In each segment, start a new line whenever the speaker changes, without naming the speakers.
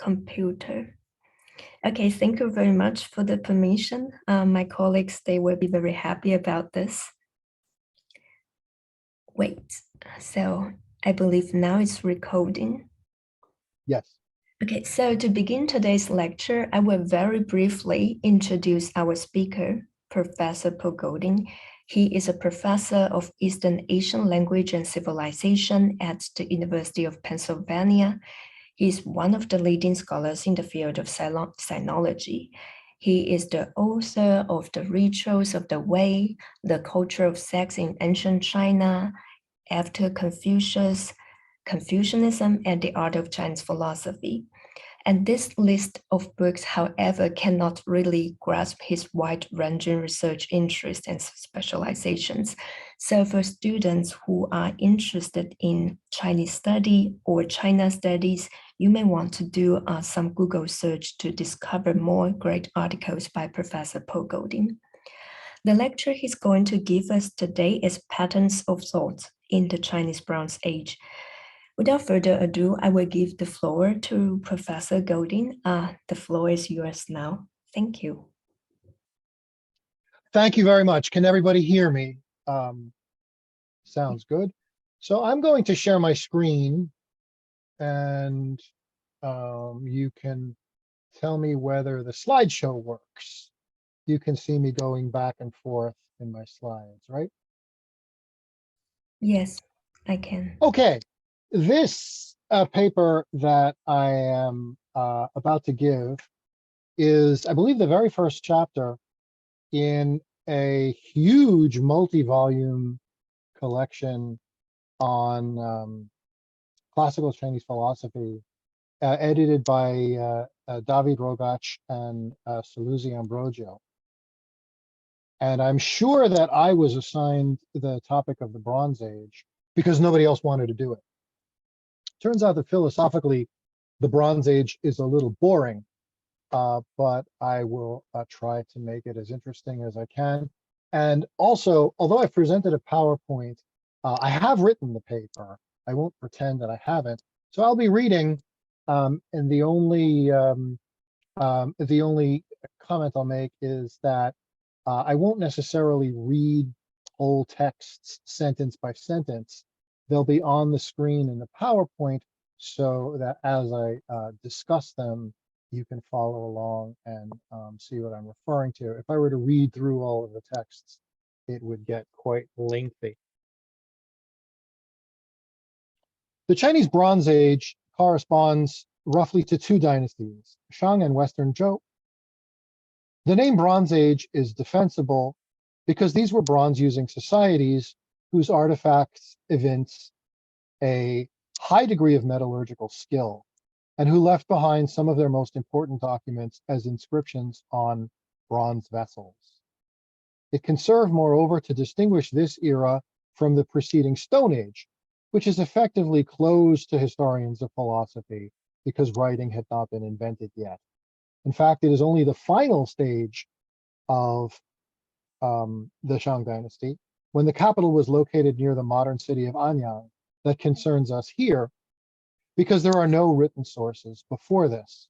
computer. Okay, thank you very much for the permission. My colleagues, they will be very happy about this. Wait, so I believe now it's recording.
Yes.
Okay, so to begin today's lecture, I will very briefly introduce our speaker, Professor Paul Goldin. He is a professor of Eastern Asian language and civilization at the University of Pennsylvania. He is one of the leading scholars in the field of sinology. He is the author of The Rituals of the Way, The Culture of Sex in Ancient China, After Confucius, Confucianism, and the Art of Chinese Philosophy. And this list of books, however, cannot really grasp his wide-ranging research interests and specializations. So for students who are interested in Chinese study or China studies, you may want to do some Google search to discover more great articles by Professor Paul Goldin. The lecture he's going to give us today is Patterns of Thought in the Chinese Bronze Age. Without further ado, I will give the floor to Professor Goldin. The floor is yours now. Thank you.
Thank you very much. Can everybody hear me? Sounds good. So I'm going to share my screen, and you can tell me whether the slideshow works. You can see me going back and forth in my slides, right?
Yes, I can.
Okay. This paper that I am about to give is, I believe, the very first chapter in a huge multi-volume collection on classical Chinese philosophy, edited by David Rogach and Saluzzi Ambrogio. And I'm sure that I was assigned the topic of the Bronze Age because nobody else wanted to do it. Turns out that philosophically, the Bronze Age is a little boring, but I will try to make it as interesting as I can. And also, although I presented a PowerPoint, I have written the paper. I won't pretend that I haven't. So I'll be reading, and the only comment I'll make is that I won't necessarily read whole texts sentence by sentence. They'll be on the screen in the PowerPoint so that as I discuss them, you can follow along and see what I'm referring to. If I were to read through all of the texts, it would get quite lengthy. The Chinese Bronze Age corresponds roughly to two dynasties, Shang and Western Zhou. The name Bronze Age is defensible because these were bronze-using societies whose artifacts evince a high degree of metallurgical skill, and who left behind some of their most important documents as inscriptions on bronze vessels. It can serve, moreover, to distinguish this era from the preceding Stone Age, which is effectively closed to historians of philosophy because writing had not been invented yet. In fact, it is only the final stage of the Shang dynasty, when the capital was located near the modern city of Anyang, that concerns us here, because there are no written sources before this.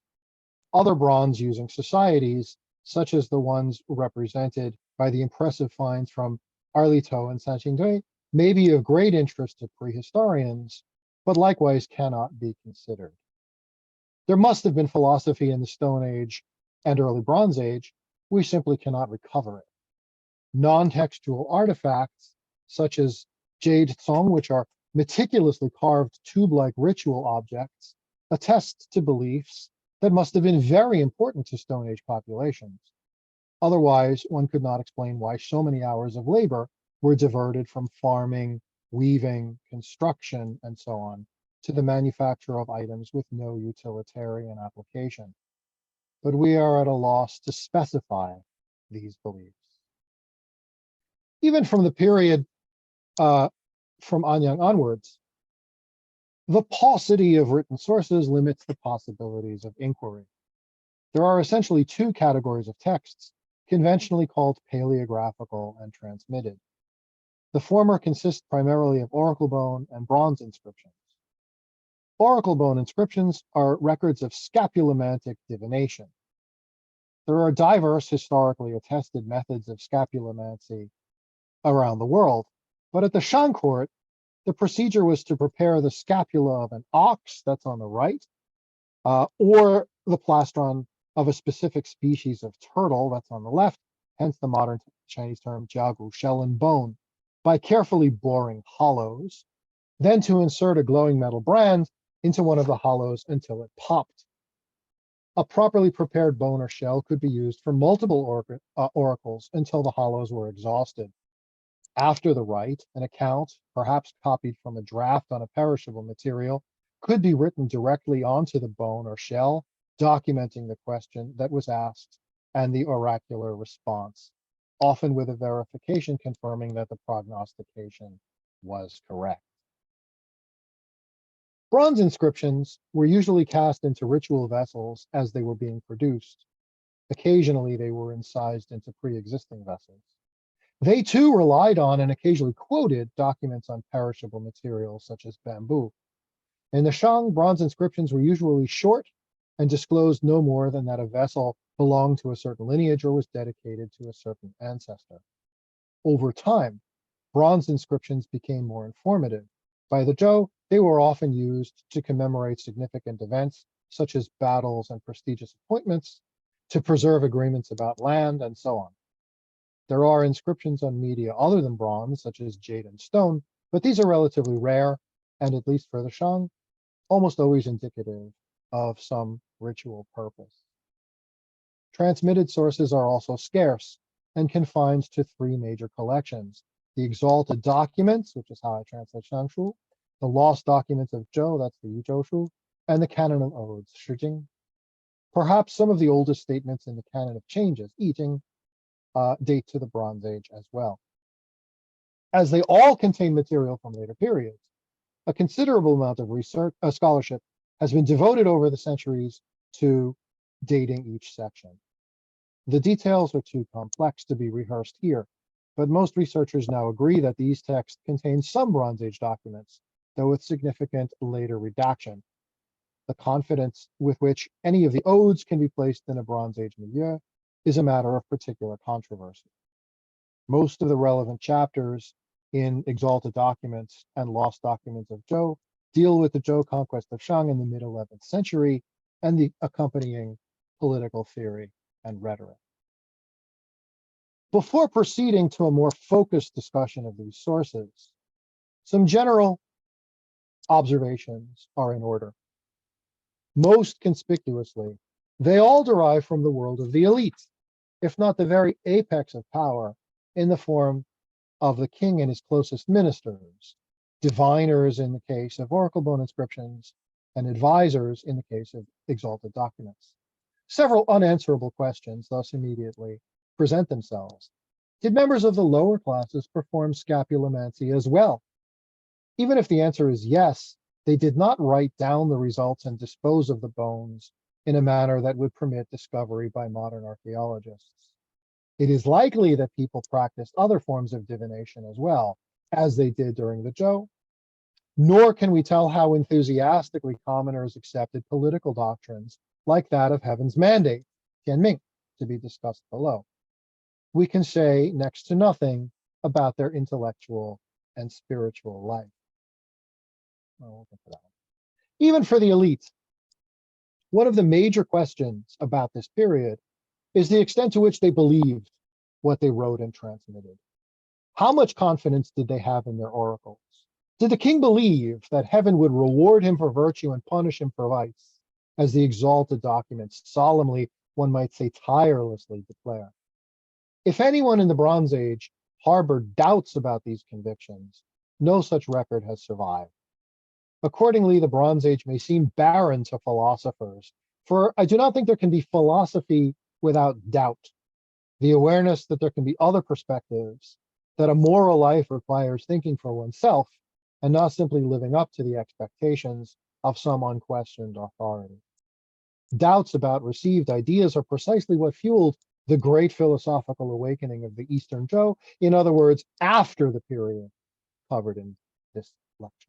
Other bronze-using societies, such as the ones represented by the impressive finds from Arlito and Sanqingdui, may be of great interest to prehistorians, but likewise cannot be considered. There must have been philosophy in the Stone Age and early Bronze Age. We simply cannot recover it. Non-textual artifacts, such as jade tsong, which are meticulously carved tube-like ritual objects, attest to beliefs that must have been very important to Stone Age populations. Otherwise, one could not explain why so many hours of labor were diverted from farming, weaving, construction, and so on, to the manufacture of items with no utilitarian application. But we are at a loss to specify these beliefs. Even from the period from Anyang onwards, the paucity of written sources limits the possibilities of inquiry. There are essentially two categories of texts, conventionally called paleographical and transmitted. The former consists primarily of oracle bone and bronze inscriptions. Oracle bone inscriptions are records of scapulomantic divination. There are diverse historically attested methods of scapulomancy around the world, but at the Shang court, the procedure was to prepare the scapula of an ox, that's on the right, or the plastron of a specific species of turtle, that's on the left, hence the modern Chinese term jiagu, shell and bone, by carefully boring hollows, then to insert a glowing metal brand into one of the hollows until it popped. A properly prepared bone or shell could be used for multiple oracles until the hollows were exhausted. After the rite, an account, perhaps copied from a draft on a perishable material, could be written directly onto the bone or shell, documenting the question that was asked and the oracular response, often with a verification confirming that the prognostication was correct. Bronze inscriptions were usually cast into ritual vessels as they were being produced. Occasionally, they were incised into pre-existing vessels. They too relied on and occasionally quoted documents on perishable materials such as bamboo. In the Shang, bronze inscriptions were usually short and disclosed no more than that a vessel belonged to a certain lineage or was dedicated to a certain ancestor. Over time, bronze inscriptions became more informative. By the Zhou, they were often used to commemorate significant events, such as battles and prestigious appointments, to preserve agreements about land, and so on. There are inscriptions on media other than bronze, such as jade and stone, but these are relatively rare, and at least for the Shang, almost always indicative of some ritual purpose. Transmitted sources are also scarce and confined to three major collections: the exalted documents, which is how I translate Shangshu, the lost documents of Zhou, that's the Yuzhou, and the canon of odes, Shijing. Perhaps some of the oldest statements in the canon of changes, Yijing, date to the Bronze Age as well. As they all contain material from later periods, a considerable amount of research, scholarship has been devoted over the centuries to dating each section. The details are too complex to be rehearsed here, but most researchers now agree that these texts contain some Bronze Age documents, though with significant later redaction. The confidence with which any of the odes can be placed in a Bronze Age milieu is a matter of particular controversy. Most of the relevant chapters in Exalted Documents and Lost Documents of Zhou deal with the Zhou conquest of Shang in the mid-11th century and the accompanying political theory and rhetoric. Before proceeding to a more focused discussion of these sources, some general observations are in order. Most conspicuously, they all derive from the world of the elite, if not the very apex of power, in the form of the king and his closest ministers, diviners in the case of oracle bone inscriptions, and advisors in the case of exalted documents. Several unanswerable questions thus immediately present themselves. Did members of the lower classes perform scapulomancy as well? Even if the answer is yes, they did not write down the results and dispose of the bones in a manner that would permit discovery by modern archaeologists. It is likely that people practiced other forms of divination as well, as they did during the Zhou, nor can we tell how enthusiastically commoners accepted political doctrines like that of heaven's mandate, Tianming, to be discussed below. We can say next to nothing about their intellectual and spiritual life. We'll get to that one. Even for the elite, one of the major questions about this period is the extent to which they believed what they wrote and transmitted. How much confidence did they have in their oracles? Did the king believe that heaven would reward him for virtue and punish him for vice, as the exalted documents solemnly, one might say tirelessly, declare? If anyone in the Bronze Age harbored doubts about these convictions, no such record has survived. Accordingly, the Bronze Age may seem barren to philosophers, for I do not think there can be philosophy without doubt. The awareness that there can be other perspectives, that a moral life requires thinking for oneself and not simply living up to the expectations of some unquestioned authority. Doubts about received ideas are precisely what fueled the great philosophical awakening of the Eastern Zhou, in other words, after the period covered in this lecture.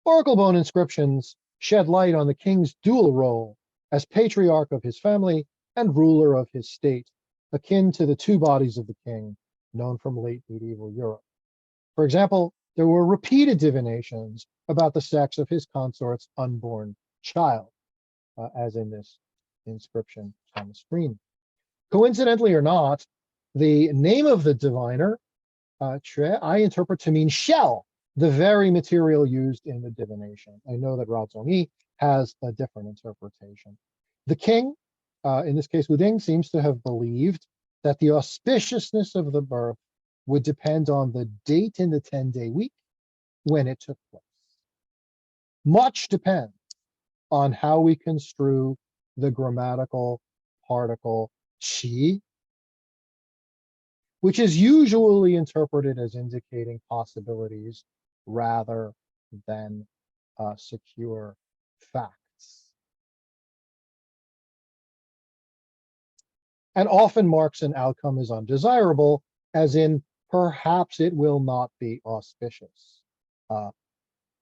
Oracle bone inscriptions shed light on the king's dual role as patriarch of his family and ruler of his state, akin to the two bodies of the king known from late medieval Europe. For example, there were repeated divinations about the sex of his consort's unborn child, as in this inscription on the screen. Coincidentally or not, the name of the diviner, I interpret to mean shell, the very material used in the divination. I know that Rao Zongyi has a different interpretation. The king, in this case Wu Ding, seems to have believed that the auspiciousness of the birth would depend on the date in the 10-day week when it took place. Much depends on how we construe the grammatical particle qi, which is usually interpreted as indicating possibilities rather than secure facts. And often marks an outcome as undesirable, as in perhaps it will not be auspicious.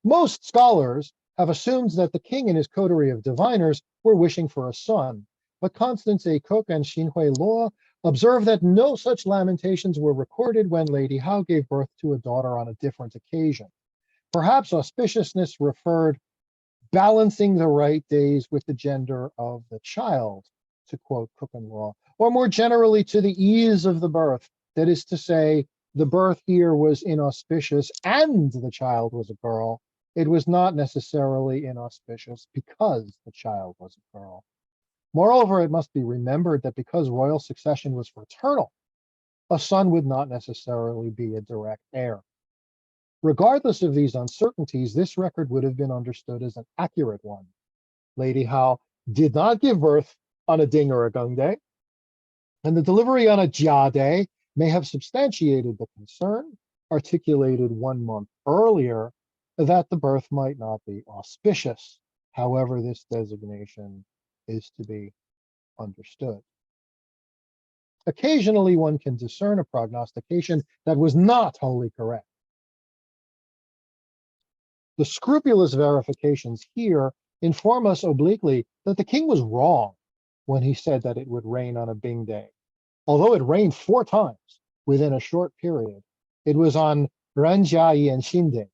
Most scholars have assumed that the king and his coterie of diviners were wishing for a son, but Constance A. Cook and Xinhui Luo observe that no such lamentations were recorded when Lady Hao gave birth to a daughter on a different occasion. Perhaps auspiciousness referred balancing the right days with the gender of the child, to quote Cook and Luo, or more generally to the ease of the birth. That is to say, the birth here was inauspicious and the child was a girl. It was not necessarily inauspicious because the child was a girl. Moreover, it must be remembered that because royal succession was fraternal, a son would not necessarily be a direct heir. Regardless of these uncertainties, this record would have been understood as an accurate one. Lady Hao did not give birth on a Ding or a Gung day, and the delivery on a Jia day may have substantiated the concern, articulated 1 month earlier, that the birth might not be auspicious. However, this designation is to be understood. Occasionally, one can discern a prognostication that was not wholly correct. The scrupulous verifications here inform us obliquely that the king was wrong when he said that it would rain on a Bing day. Although it rained 4 times within a short period, it was on Renjia and Xin days.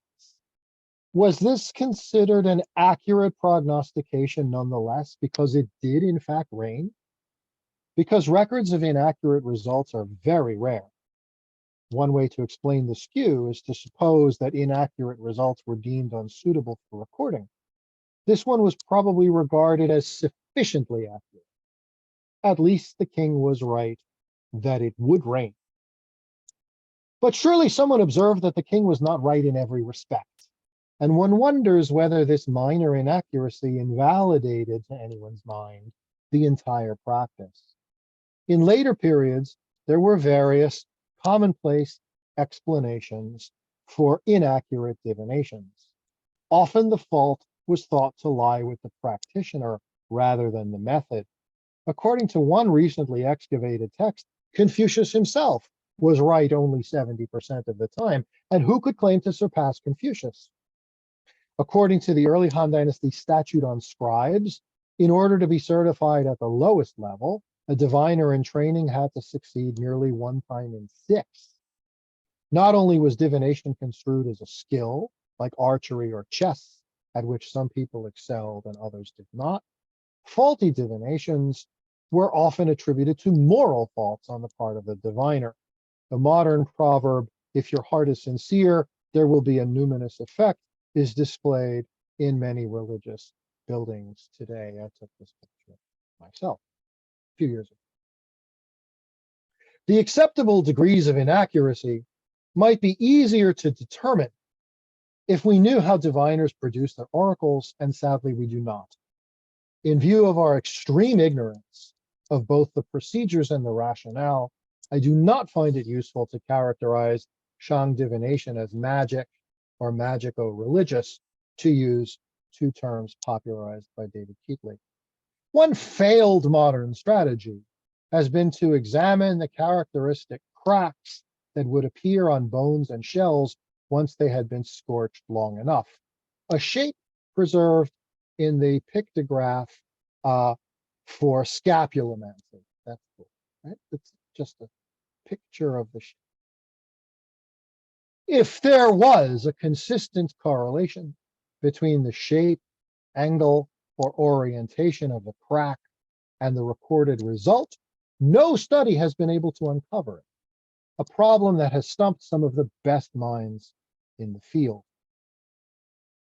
Was this considered an accurate prognostication nonetheless because it did in fact rain? Because records of inaccurate results are very rare. One way to explain the skew is to suppose that inaccurate results were deemed unsuitable for recording. This one was probably regarded as sufficiently accurate. At least the king was right that it would rain. But surely someone observed that the king was not right in every respect. And one wonders whether this minor inaccuracy invalidated to anyone's mind the entire practice. In later periods, there were various commonplace explanations for inaccurate divinations. Often the fault was thought to lie with the practitioner rather than the method. According to one recently excavated text, Confucius himself was right only 70% of the time, and who could claim to surpass Confucius? According to the early Han Dynasty statute on scribes, in order to be certified at the lowest level, a diviner in training had to succeed nearly 1 time in 6. Not only was divination construed as a skill, like archery or chess, at which some people excelled and others did not, faulty divinations were often attributed to moral faults on the part of the diviner. The modern proverb, if your heart is sincere, there will be a numinous effect, is displayed in many religious buildings today. I took this picture myself a few years ago. The acceptable degrees of inaccuracy might be easier to determine if we knew how diviners produce their oracles, and sadly we do not. In view of our extreme ignorance of both the procedures and the rationale, I do not find it useful to characterize Shang divination as magic or magico-religious, to use 2 terms popularized by David Keatley. One failed modern strategy has been to examine the characteristic cracks that would appear on bones and shells once they had been scorched long enough. a shape preserved in the pictograph for scapulomancy. That's cool, right? It's just a picture of the shape. If there was a consistent correlation between the shape, angle, or orientation of the crack and the recorded result, no study has been able to uncover it, a problem that has stumped some of the best minds in the field.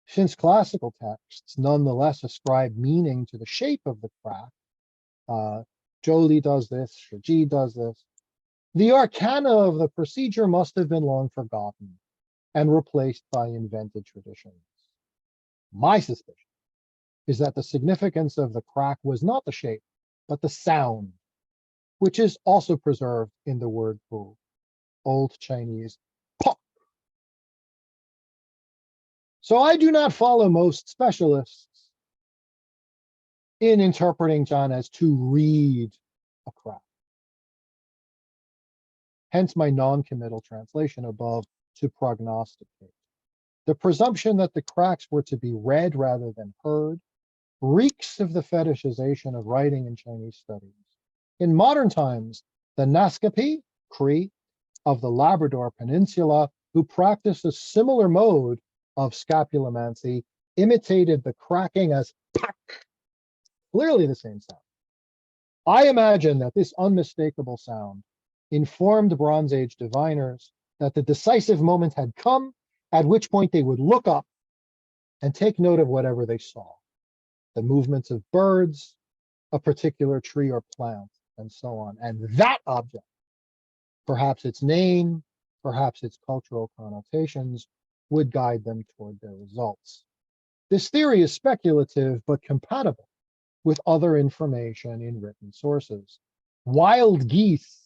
Since classical texts nonetheless ascribe meaning to the shape of the crack, Joly does this, Shiji does this, the arcana of the procedure must have been long forgotten and replaced by invented traditions. My suspicion is that the significance of the crack was not the shape, but the sound, which is also preserved in the word pu, Old Chinese pok. So I do not follow most specialists in interpreting John as to read a crack. Hence my non-committal translation above, to prognosticate. The presumption that the cracks were to be read rather than heard reeks of the fetishization of writing in Chinese studies. In modern times, the Naskapi, Cree, of the Labrador Peninsula, who practiced a similar mode of scapulomancy, imitated the cracking as pak, clearly the same sound. I imagine that this unmistakable sound informed Bronze Age diviners that the decisive moment had come, at which point they would look up and take note of whatever they saw, the movements of birds, a particular tree or plant, and so on. And that object, perhaps its name, perhaps its cultural connotations, would guide them toward their results. This theory is speculative, but compatible with other information in written sources. Wild geese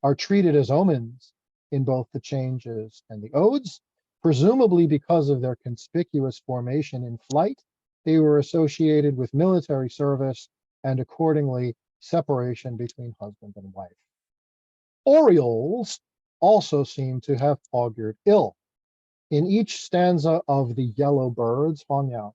are treated as omens in both the changes and the odes, presumably because of their conspicuous formation in flight. They were associated with military service and accordingly separation between husband and wife. Orioles also seem to have augured ill. In each stanza of the Yellow Birds, Huangyao,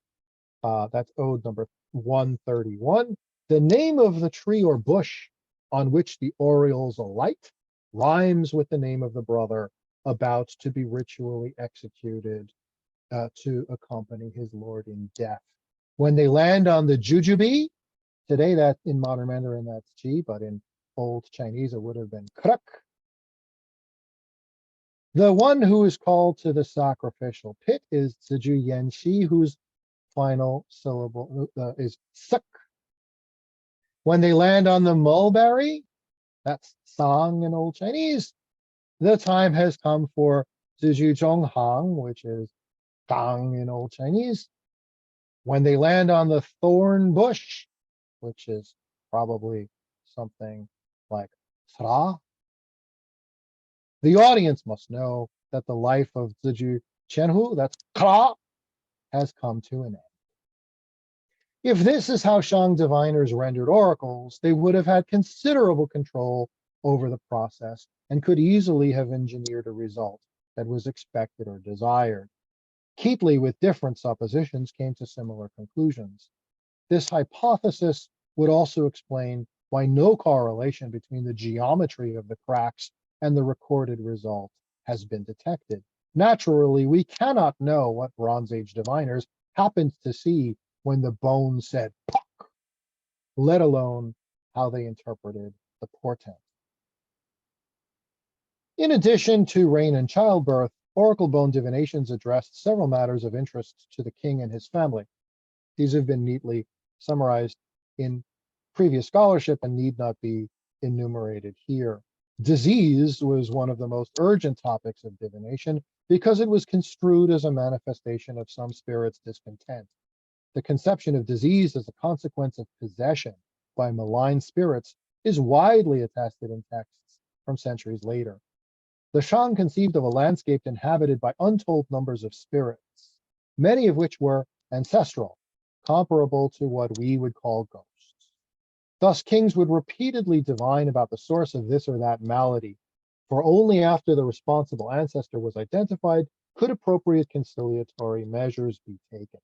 that's ode number 131, the name of the tree or bush on which the orioles alight rhymes with the name of the brother about to be ritually executed to accompany his lord in death. When they land on the jujube, today that in modern Mandarin that's ji, but in old Chinese it would have been kruk. The one who is called to the sacrificial pit is Ziju Yanxi, whose final syllable is suk. When they land on the mulberry, that's sang in Old Chinese, the time has come for Ziju Zhonghang, which is gang in Old Chinese. When they land on the thorn bush, which is probably something like sra, the audience must know that the life of Ziju Chenhu, that's kra, has come to an end. If this is how Shang diviners rendered oracles, they would have had considerable control over the process and could easily have engineered a result that was expected or desired. Keatley, with different suppositions, came to similar conclusions. This hypothesis would also explain why no correlation between the geometry of the cracks and the recorded result has been detected. Naturally, we cannot know what Bronze Age diviners happened to see when the bone said "pok," let alone how they interpreted the portent. In addition to reign and childbirth, oracle bone divinations addressed several matters of interest to the king and his family. These have been neatly summarized in previous scholarship and need not be enumerated here. Disease was one of the most urgent topics of divination because it was construed as a manifestation of some spirit's discontent. The conception of disease as a consequence of possession by malign spirits is widely attested in texts from centuries later. The Shang conceived of a landscape inhabited by untold numbers of spirits, many of which were ancestral, comparable to what we would call ghosts. Thus, kings would repeatedly divine about the source of this or that malady, for only after the responsible ancestor was identified could appropriate conciliatory measures be taken?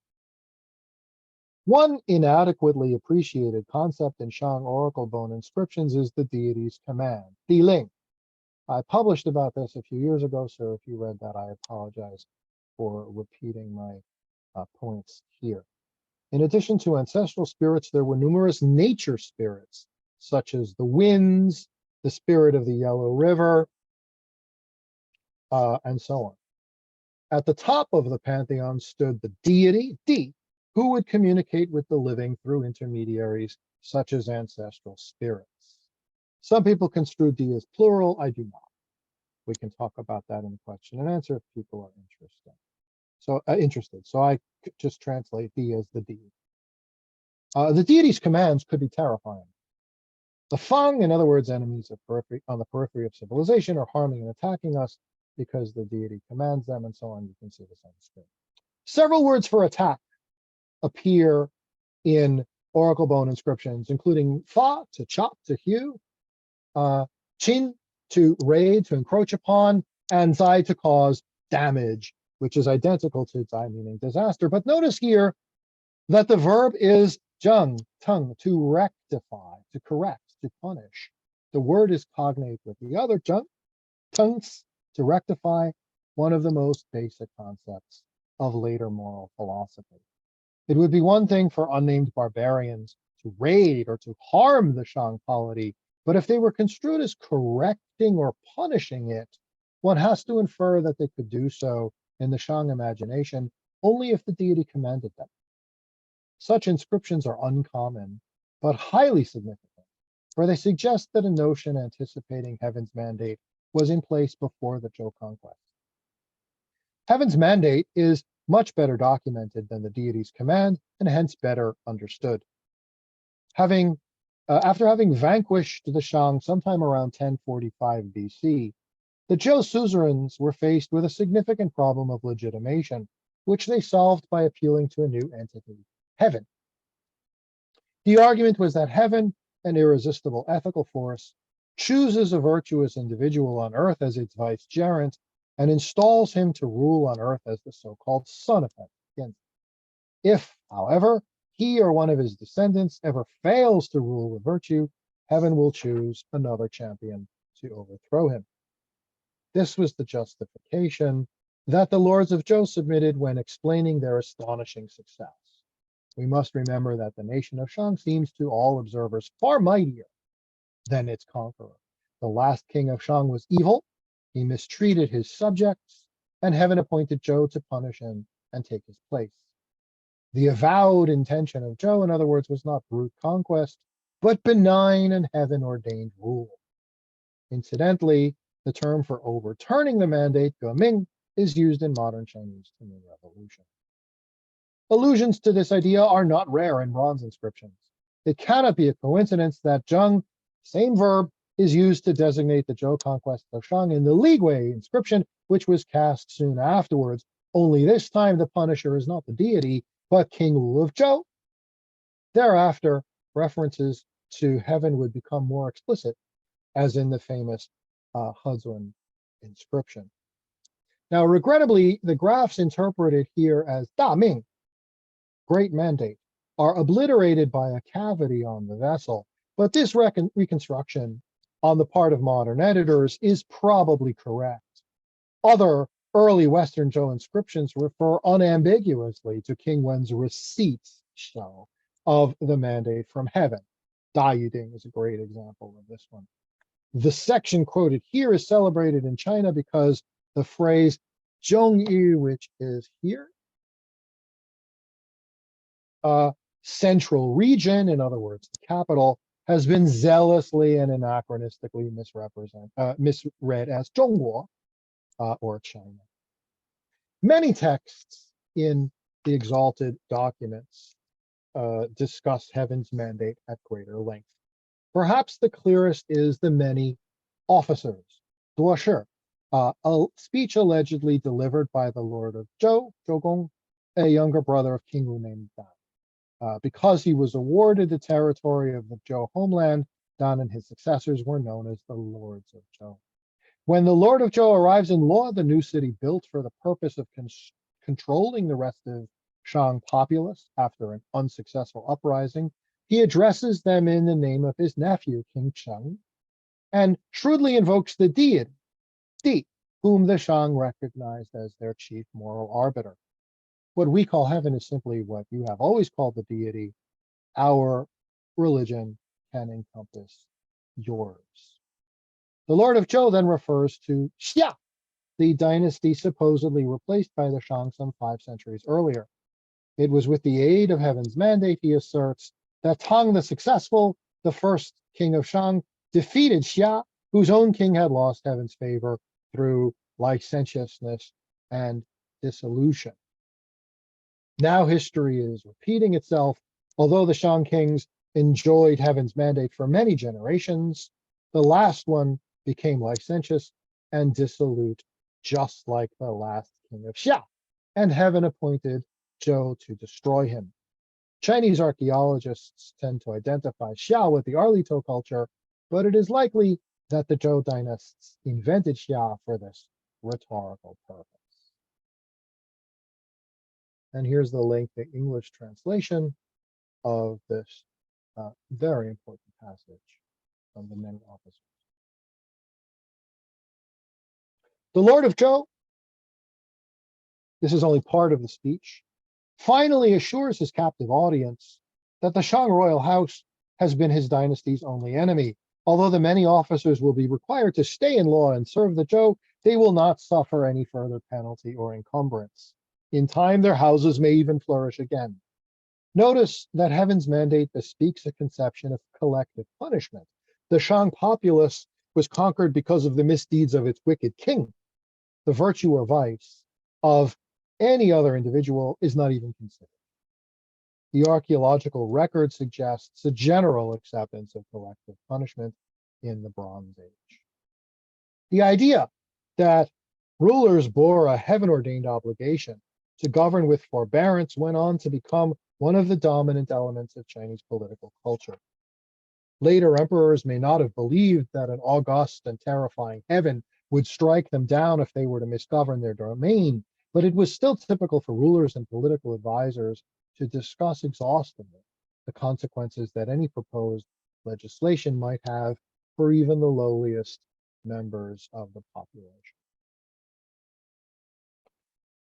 One inadequately appreciated concept in Shang oracle bone inscriptions is the deity's command, Di Ling. I published about this a few years ago, so if you read that, I apologize for repeating my points here. In addition to ancestral spirits, there were numerous nature spirits, such as the winds, the spirit of the Yellow River, and so on. At the top of the pantheon stood the deity, Di, who would communicate with the living through intermediaries, such as ancestral spirits. Some people construe Di as plural, I do not. We can talk about that in the question and answer if people are interested. So I just translate Di as the deity. The deity's commands could be terrifying. The Fang, in other words, enemies on the periphery of civilization, are harming and attacking us because the deity commands them, and so on. You can see this on the screen. Several words for attack appear in oracle bone inscriptions, including Fa, to chop, to hew, Qin, to raid, to encroach upon, and Zai, to cause damage, which is identical to Zai, meaning disaster. But notice here that the verb is zheng, tung, to rectify, to correct, to punish. The word is cognate with the other, zheng, tungs, to rectify, one of the most basic concepts of later moral philosophy. It would be one thing for unnamed barbarians to raid or to harm the Shang polity, but if they were construed as correcting or punishing it, one has to infer that they could do so in the Shang imagination only if the deity commanded them. Such inscriptions are uncommon, but highly significant, for they suggest that a notion anticipating heaven's mandate was in place before the Zhou conquest. Heaven's mandate is much better documented than the deity's command, and hence better understood. After having vanquished the Shang sometime around 1045 BC, the Zhou suzerains were faced with a significant problem of legitimation, which they solved by appealing to a new entity, heaven. The argument was that heaven, an irresistible ethical force, chooses a virtuous individual on earth as its vicegerent and installs him to rule on earth as the so-called son of heaven. If, however, he or one of his descendants ever fails to rule with virtue, heaven will choose another champion to overthrow him. This was the justification that the lords of Zhou submitted when explaining their astonishing success. We must remember that the nation of Shang seems to all observers far mightier than its conqueror. The last king of Shang was evil, he mistreated his subjects, and heaven appointed Zhou to punish him and take his place. The avowed intention of Zhou, in other words, was not brute conquest, but benign and heaven-ordained rule. Incidentally, the term for overturning the mandate, Geming, is used in modern Chinese to mean revolution. Allusions to this idea are not rare in bronze inscriptions. It cannot be a coincidence that zheng, same verb, is used to designate the Zhou conquest of Shang in the Ligui inscription, which was cast soon afterwards. Only this time the punisher is not the deity, but King Wu of Zhou. Thereafter, references to heaven would become more explicit, as in the famous Hezun inscription. Now, regrettably, the graphs interpreted here as Da Ming, great mandate, are obliterated by a cavity on the vessel, but this reconstruction on the part of modern editors is probably correct. Other early Western Zhou inscriptions refer unambiguously to King Wen's receipts of the mandate from heaven. Da Yuding is a great example of this one. The section quoted here is celebrated in China because the phrase Zhongyu, which is here, central region, in other words, the capital, has been zealously and anachronistically misread as Zhongguo, or China. Many texts in the exalted documents discuss heaven's mandate at greater length. Perhaps the clearest is the many officers, duoshi, a speech allegedly delivered by the Lord of Zhou, Zhougong, a younger brother of King Wu named Dan. Because he was awarded the territory of the Zhou homeland, Dan and his successors were known as the Lords of Zhou. When the Lord of Zhou arrives in Luo, the new city built for the purpose of controlling the restive Shang populace after an unsuccessful uprising, he addresses them in the name of his nephew, King Shang, and shrewdly invokes the deity, Di, whom the Shang recognized as their chief moral arbiter. What we call heaven is simply what you have always called the deity. Our religion can encompass yours. The Lord of Zhou then refers to Xia, the dynasty supposedly replaced by the Shang some 5 centuries earlier. It was with the aid of heaven's mandate, he asserts, that Tang the Successful, the first king of Shang, defeated Xia, whose own king had lost heaven's favor through licentiousness and dissolution. Now history is repeating itself. Although the Shang kings enjoyed heaven's mandate for many generations, the last one became licentious and dissolute, just like the last king of Xia, and heaven appointed Zhou to destroy him. Chinese archaeologists tend to identify Xia with the Arlito culture, but it is likely that the Zhou dynasts invented Xia for this rhetorical purpose. And here's the link, the English translation of this very important passage from the many officers. The Lord of Zhou, this is only part of the speech, finally assures his captive audience that the Shang royal house has been his dynasty's only enemy. Although the many officers will be required to stay in law and serve the Zhou, they will not suffer any further penalty or encumbrance. In time, their houses may even flourish again. Notice that heaven's mandate bespeaks a conception of collective punishment. The Shang populace was conquered because of the misdeeds of its wicked king. The virtue or vice of any other individual is not even considered. The archaeological record suggests a general acceptance of collective punishment in the Bronze Age. The idea that rulers bore a heaven-ordained obligation to govern with forbearance went on to become one of the dominant elements of Chinese political culture. Later emperors may not have believed that an august and terrifying heaven would strike them down if they were to misgovern their domain, but it was still typical for rulers and political advisors to discuss exhaustively the consequences that any proposed legislation might have for even the lowliest members of the population.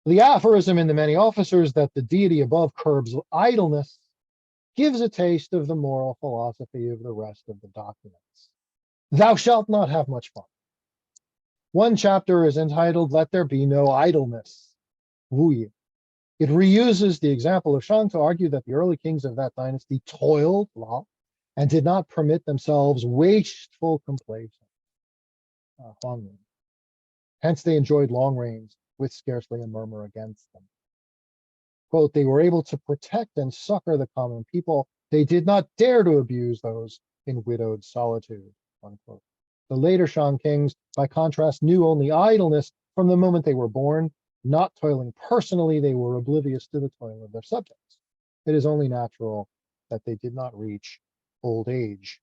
The aphorism in the many officers that the deity above curbs idleness gives a taste of the moral philosophy of the rest of the documents. Thou shalt not have much fun. One chapter is entitled, Let There Be No Idleness, Wu Yi. It reuses the example of Shang to argue that the early kings of that dynasty toiled, Lao, and did not permit themselves wasteful complaisance, Huang. Hence they enjoyed long reigns with scarcely a murmur against them. Quote, they were able to protect and succor the common people. They did not dare to abuse those in widowed solitude, unquote. The later Shang kings, by contrast, knew only idleness from the moment they were born. Not toiling personally, they were oblivious to the toil of their subjects. It is only natural that they did not reach old age.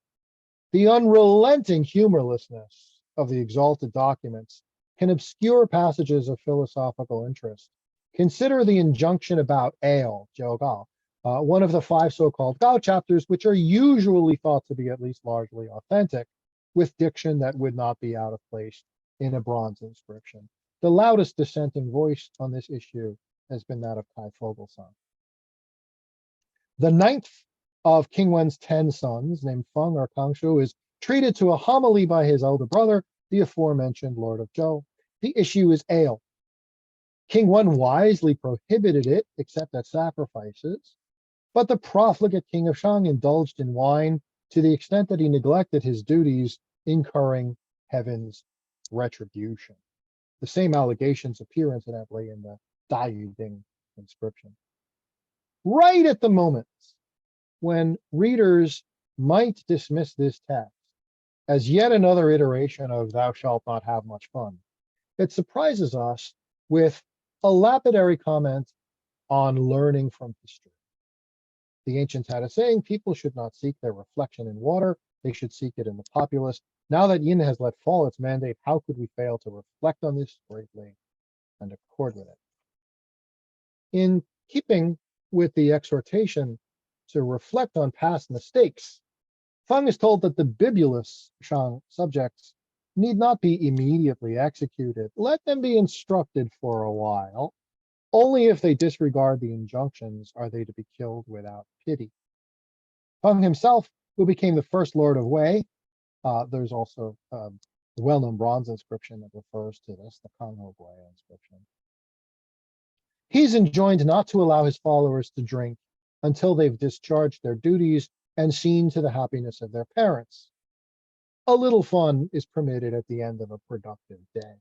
The unrelenting humorlessness of the exalted documents can obscure passages of philosophical interest. Consider the injunction about ale, Jiao Gao, one of the 5 so-called Gao chapters, which are usually thought to be at least largely authentic, with diction that would not be out of place in a bronze inscription. The loudest dissenting voice on this issue has been that of Kai Fogelsang. The 9th of King Wen's 10 sons, named Feng or Kangshu, is treated to a homily by his elder brother, the aforementioned Lord of Zhou. The issue is ale. King Wen wisely prohibited it, except at sacrifices, but the profligate king of Shang indulged in wine to the extent that he neglected his duties, incurring heaven's retribution. The same allegations appear, incidentally, in the Ding inscription. Right at the moment when readers might dismiss this text as yet another iteration of thou shalt not have much fun, it surprises us with a lapidary comment on learning from history. The ancients had a saying, people should not seek their reflection in water, They should seek it in the populace. Now that Yin has let fall its mandate, how could we fail to reflect on this greatly and accord with it? In keeping with the exhortation to reflect on past mistakes, Feng is told that the bibulous Shang subjects need not be immediately executed. Let them be instructed for a while. Only if they disregard the injunctions are they to be killed without pity. Feng himself, who became the first Lord of Wei, there's also the well-known bronze inscription that refers to this, the Kangho Wei inscription. He's enjoined not to allow his followers to drink until they've discharged their duties and seen to the happiness of their parents. A little fun is permitted at the end of a productive day.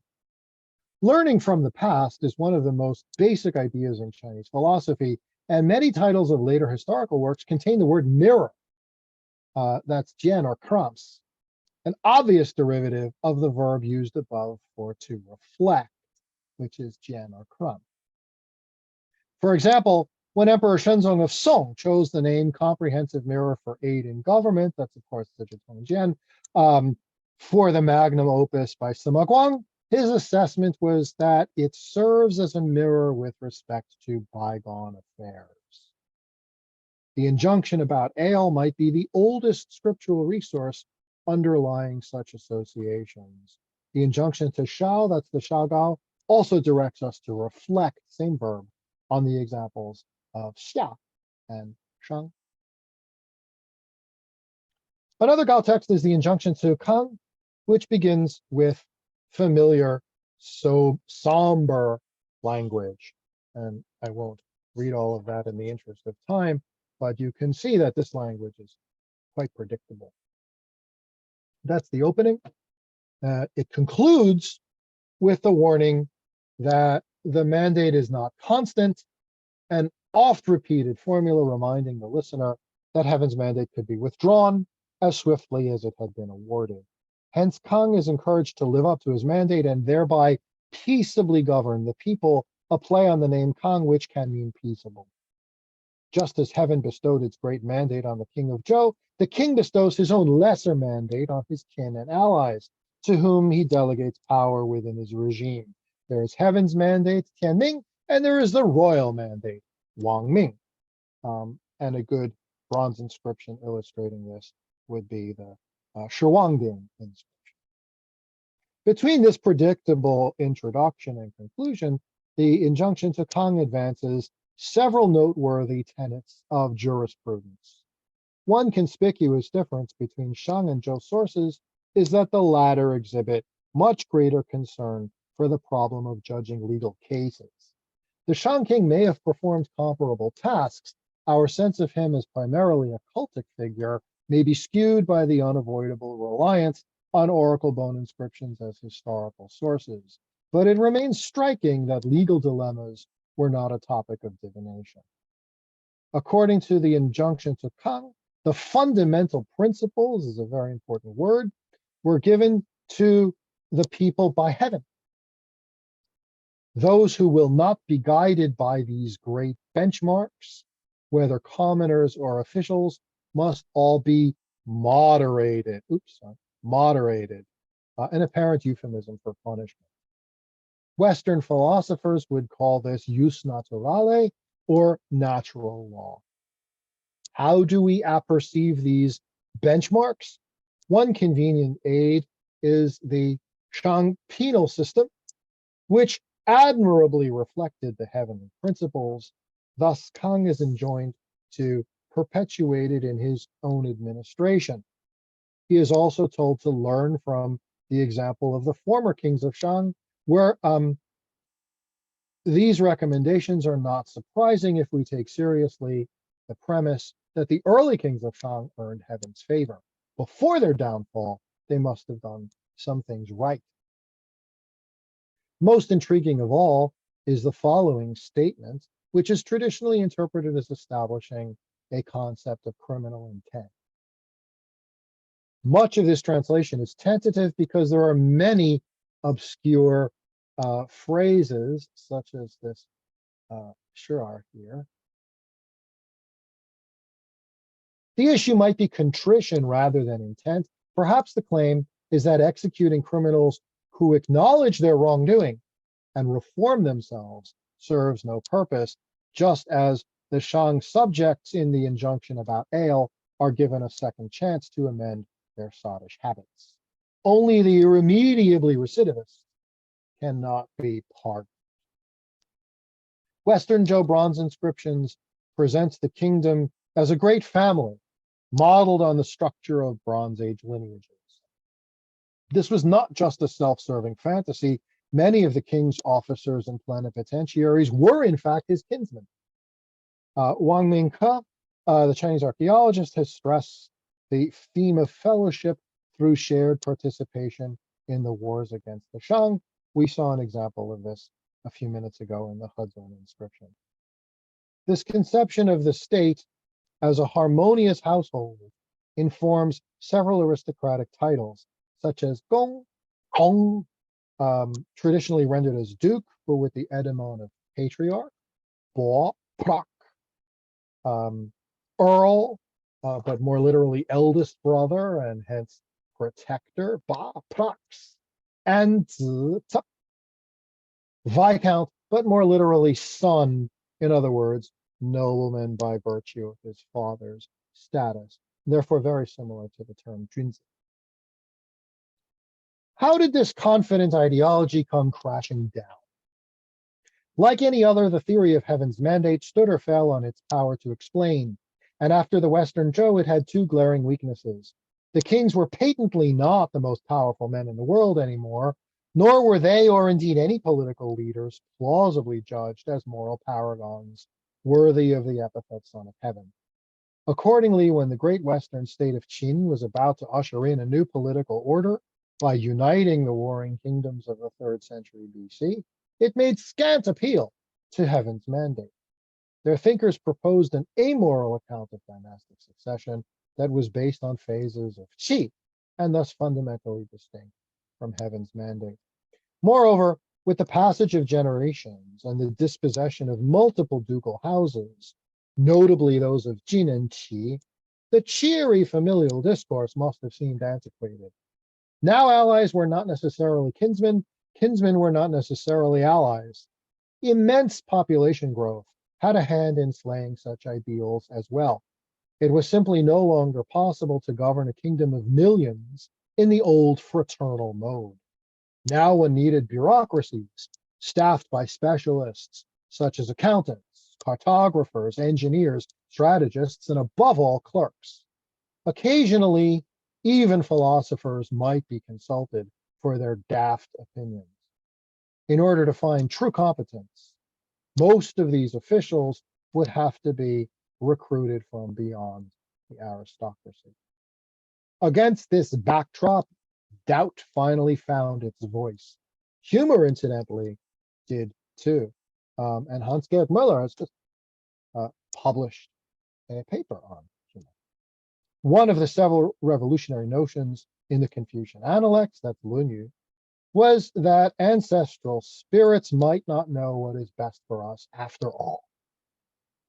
Learning from the past is one of the most basic ideas in Chinese philosophy, and many titles of later historical works contain the word mirror. That's jian or krams, an obvious derivative of the verb used above for to reflect, which is jian or kram. For example, when Emperor Shenzong of Song chose the name Comprehensive Mirror for Aid in Government, that's of course Zhejiang Jian, for the magnum opus by Sima Guang, his assessment was that it serves as a mirror with respect to bygone affairs. The injunction about ale might be the oldest scriptural resource underlying such associations. The injunction to shao, that's the shaogao, also directs us to reflect, same verb, on the examples of xia and shang. Another Gao text is the injunction to kang, which begins with familiar, so somber language. And I won't read all of that in the interest of time, but you can see that this language is quite predictable. That's the opening. It concludes with the warning that the mandate is not constant, an oft-repeated formula reminding the listener that heaven's mandate could be withdrawn as swiftly as it had been awarded. Hence, Kang is encouraged to live up to his mandate and thereby peaceably govern the people, a play on the name Kang, which can mean peaceable. Just as heaven bestowed its great mandate on the king of Zhou, the king bestows his own lesser mandate on his kin and allies, to whom he delegates power within his regime. There is heaven's mandate, Tianming, and there is the royal mandate, Wangming. And a good bronze inscription illustrating this would be the Shiwangding inscription. Between this predictable introduction and conclusion, the injunction to Kang advances several noteworthy tenets of jurisprudence. One conspicuous difference between Shang and Zhou sources is that the latter exhibit much greater concern for the problem of judging legal cases. The Shang king may have performed comparable tasks. Our sense of him as primarily a cultic figure may be skewed by the unavoidable reliance on oracle bone inscriptions as historical sources, but it remains striking that legal dilemmas were not a topic of divination. According to the injunction to Kang, the fundamental principles is a very important word, were given to the people by heaven. Those who will not be guided by these great benchmarks, whether commoners or officials, must all be moderated. Moderated, an apparent euphemism for punishment. Western philosophers would call this jus naturale, or natural law. How do we apperceive these benchmarks? One convenient aid is the Shang penal system, which admirably reflected the heavenly principles. Thus, Kang is enjoined to perpetuate it in his own administration. He is also told to learn from the example of the former kings of Shang, where these recommendations are not surprising if we take seriously the premise that the early kings of Shang earned heaven's favor. Before their downfall, they must have done some things right. Most intriguing of all is the following statement, which is traditionally interpreted as establishing a concept of criminal intent. Much of this translation is tentative because there are many obscure phrases, such as this shirar here. The issue might be contrition rather than intent. Perhaps the claim is that executing criminals who acknowledge their wrongdoing and reform themselves serves no purpose, just as the Shang subjects in the injunction about ale are given a second chance to amend their sottish habits. Only the irremediably recidivist cannot be pardoned. Western Zhou bronze inscriptions presents the kingdom as a great family, modeled on the structure of Bronze Age lineages. This was not just a self-serving fantasy. Many of the king's officers and plenipotentiaries were, in fact, his kinsmen. Wang Mingke, the Chinese archaeologist, has stressed the theme of fellowship through shared participation in the wars against the Shang. We saw an example of this a few minutes ago in the Hudson inscription. This conception of the state as a harmonious household informs several aristocratic titles, such as Gong, Gong, traditionally rendered as duke, but with the etymon of patriarch, Bo, Prak, Earl, but more literally eldest brother, and hence protector, Ba, Prax, and Zi, Tup, Viscount, but more literally son, in other words, nobleman by virtue of his father's status, therefore very similar to the term Junzi. How did this confident ideology come crashing down? Like any other, the theory of heaven's mandate stood or fell on its power to explain, and after the Western Zhou, it had two glaring weaknesses. The kings were patently not the most powerful men in the world anymore, nor were they, or indeed any political leaders, plausibly judged as moral paragons worthy of the epithet Son of Heaven. Accordingly, when the great Western state of Qin was about to usher in a new political order by uniting the warring kingdoms of the 3rd century BC, it made scant appeal to heaven's mandate. Their thinkers proposed an amoral account of dynastic succession that was based on phases of qi, and thus fundamentally distinct from heaven's mandate. Moreover, with the passage of generations and the dispossession of multiple ducal houses, notably those of Jin and Qi, the cheery familial discourse must have seemed antiquated. Now allies were not necessarily kinsmen, kinsmen were not necessarily allies. Immense population growth had a hand in slaying such ideals as well. It was simply no longer possible to govern a kingdom of millions in the old fraternal mode. Now one needed bureaucracies staffed by specialists such as accountants, cartographers, engineers, strategists, and above all, clerks. Occasionally, even philosophers might be consulted for their daft opinions. In order to find true competence, most of these officials would have to be recruited from beyond the aristocracy. Against this backdrop, doubt finally found its voice. Humor, incidentally, did too. And Hans-Gerd Müller has just published a paper on humor. One of the several revolutionary notions in the Confucian Analects, that's Lunyu, was that ancestral spirits might not know what is best for us after all.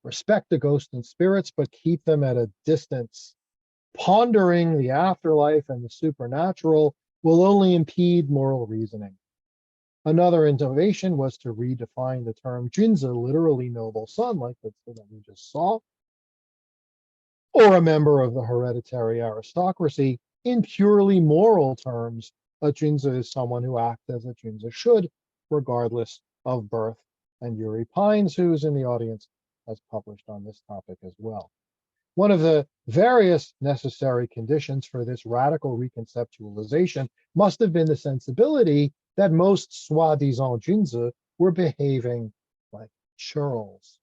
Respect the ghosts and spirits, but keep them at a distance. Pondering the afterlife and the supernatural will only impede moral reasoning. Another innovation was to redefine the term Junzi, literally noble son, like that we just saw, or a member of the hereditary aristocracy. In purely moral terms, a Junzi is someone who acts as a Junzi should, regardless of birth. And Yuri Pines, who is in the audience, has published on this topic as well. One of the various necessary conditions for this radical reconceptualization must have been the sensibility that most soi-disant Junzi were behaving like churls.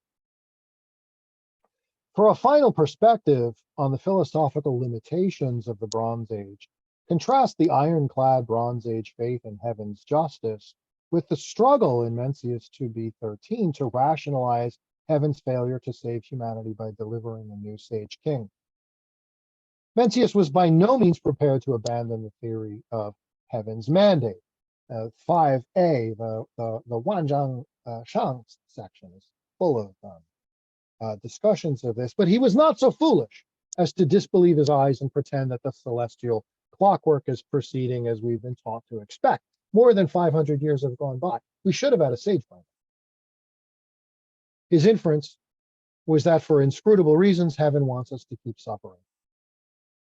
For a final perspective on the philosophical limitations of the Bronze Age, contrast the ironclad Bronze Age faith in heaven's justice with the struggle in Mencius 2b13 to rationalize heaven's failure to save humanity by delivering a new sage king. Mencius was by no means prepared to abandon the theory of heaven's mandate. 5a, the Wanzhang Shang section is full of discussions of this, but he was not so foolish as to disbelieve his eyes and pretend that the celestial clockwork is proceeding as we've been taught to expect. More than 500 years have gone by. We should have had a sage by now. His inference was that for inscrutable reasons, heaven wants us to keep suffering.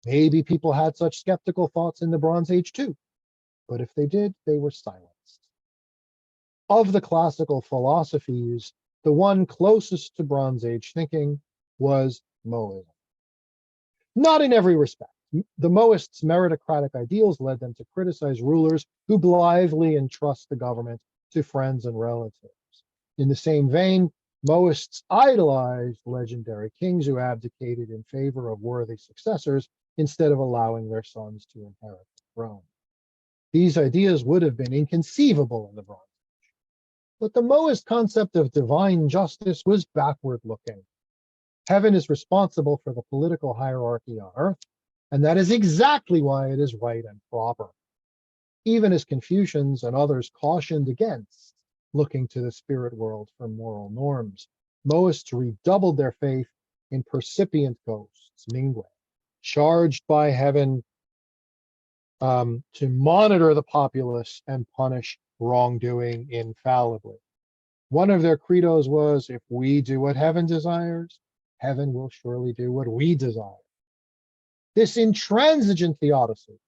Maybe people had such skeptical thoughts in the Bronze Age too, but if they did, they were silenced. Of the classical philosophies, the one closest to Bronze Age thinking was Moism. Not in every respect. The Moists' meritocratic ideals led them to criticize rulers who blithely entrust the government to friends and relatives. In the same vein, Moists idolized legendary kings who abdicated in favor of worthy successors instead of allowing their sons to inherit the throne. These ideas would have been inconceivable in the Bronze Age. But the Moist concept of divine justice was backward-looking. Heaven is responsible for the political hierarchy on earth, and that is exactly why it is right and proper. Even as Confucians and others cautioned against looking to the spirit world for moral norms, Moists redoubled their faith in percipient ghosts, Mingwe, charged by heaven to monitor the populace and punish wrongdoing infallibly. One of their credos was, if we do what heaven desires, heaven will surely do what we desire. This intransigent theodicy,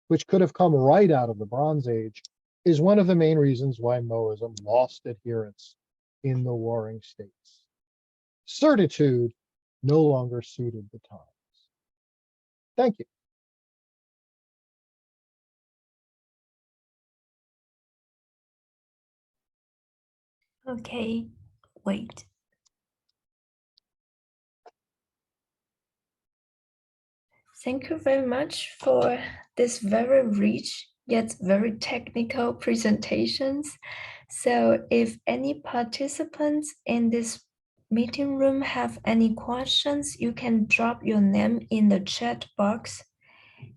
which could have come right out of the Bronze Age, is one of the main reasons why Moism lost adherents in the warring states. Certitude no longer suited the times. Thank you.
Okay, wait. Thank you very much for this very rich yet very technical presentations. So if any participants in this meeting room have any questions, you can drop your name in the chat box,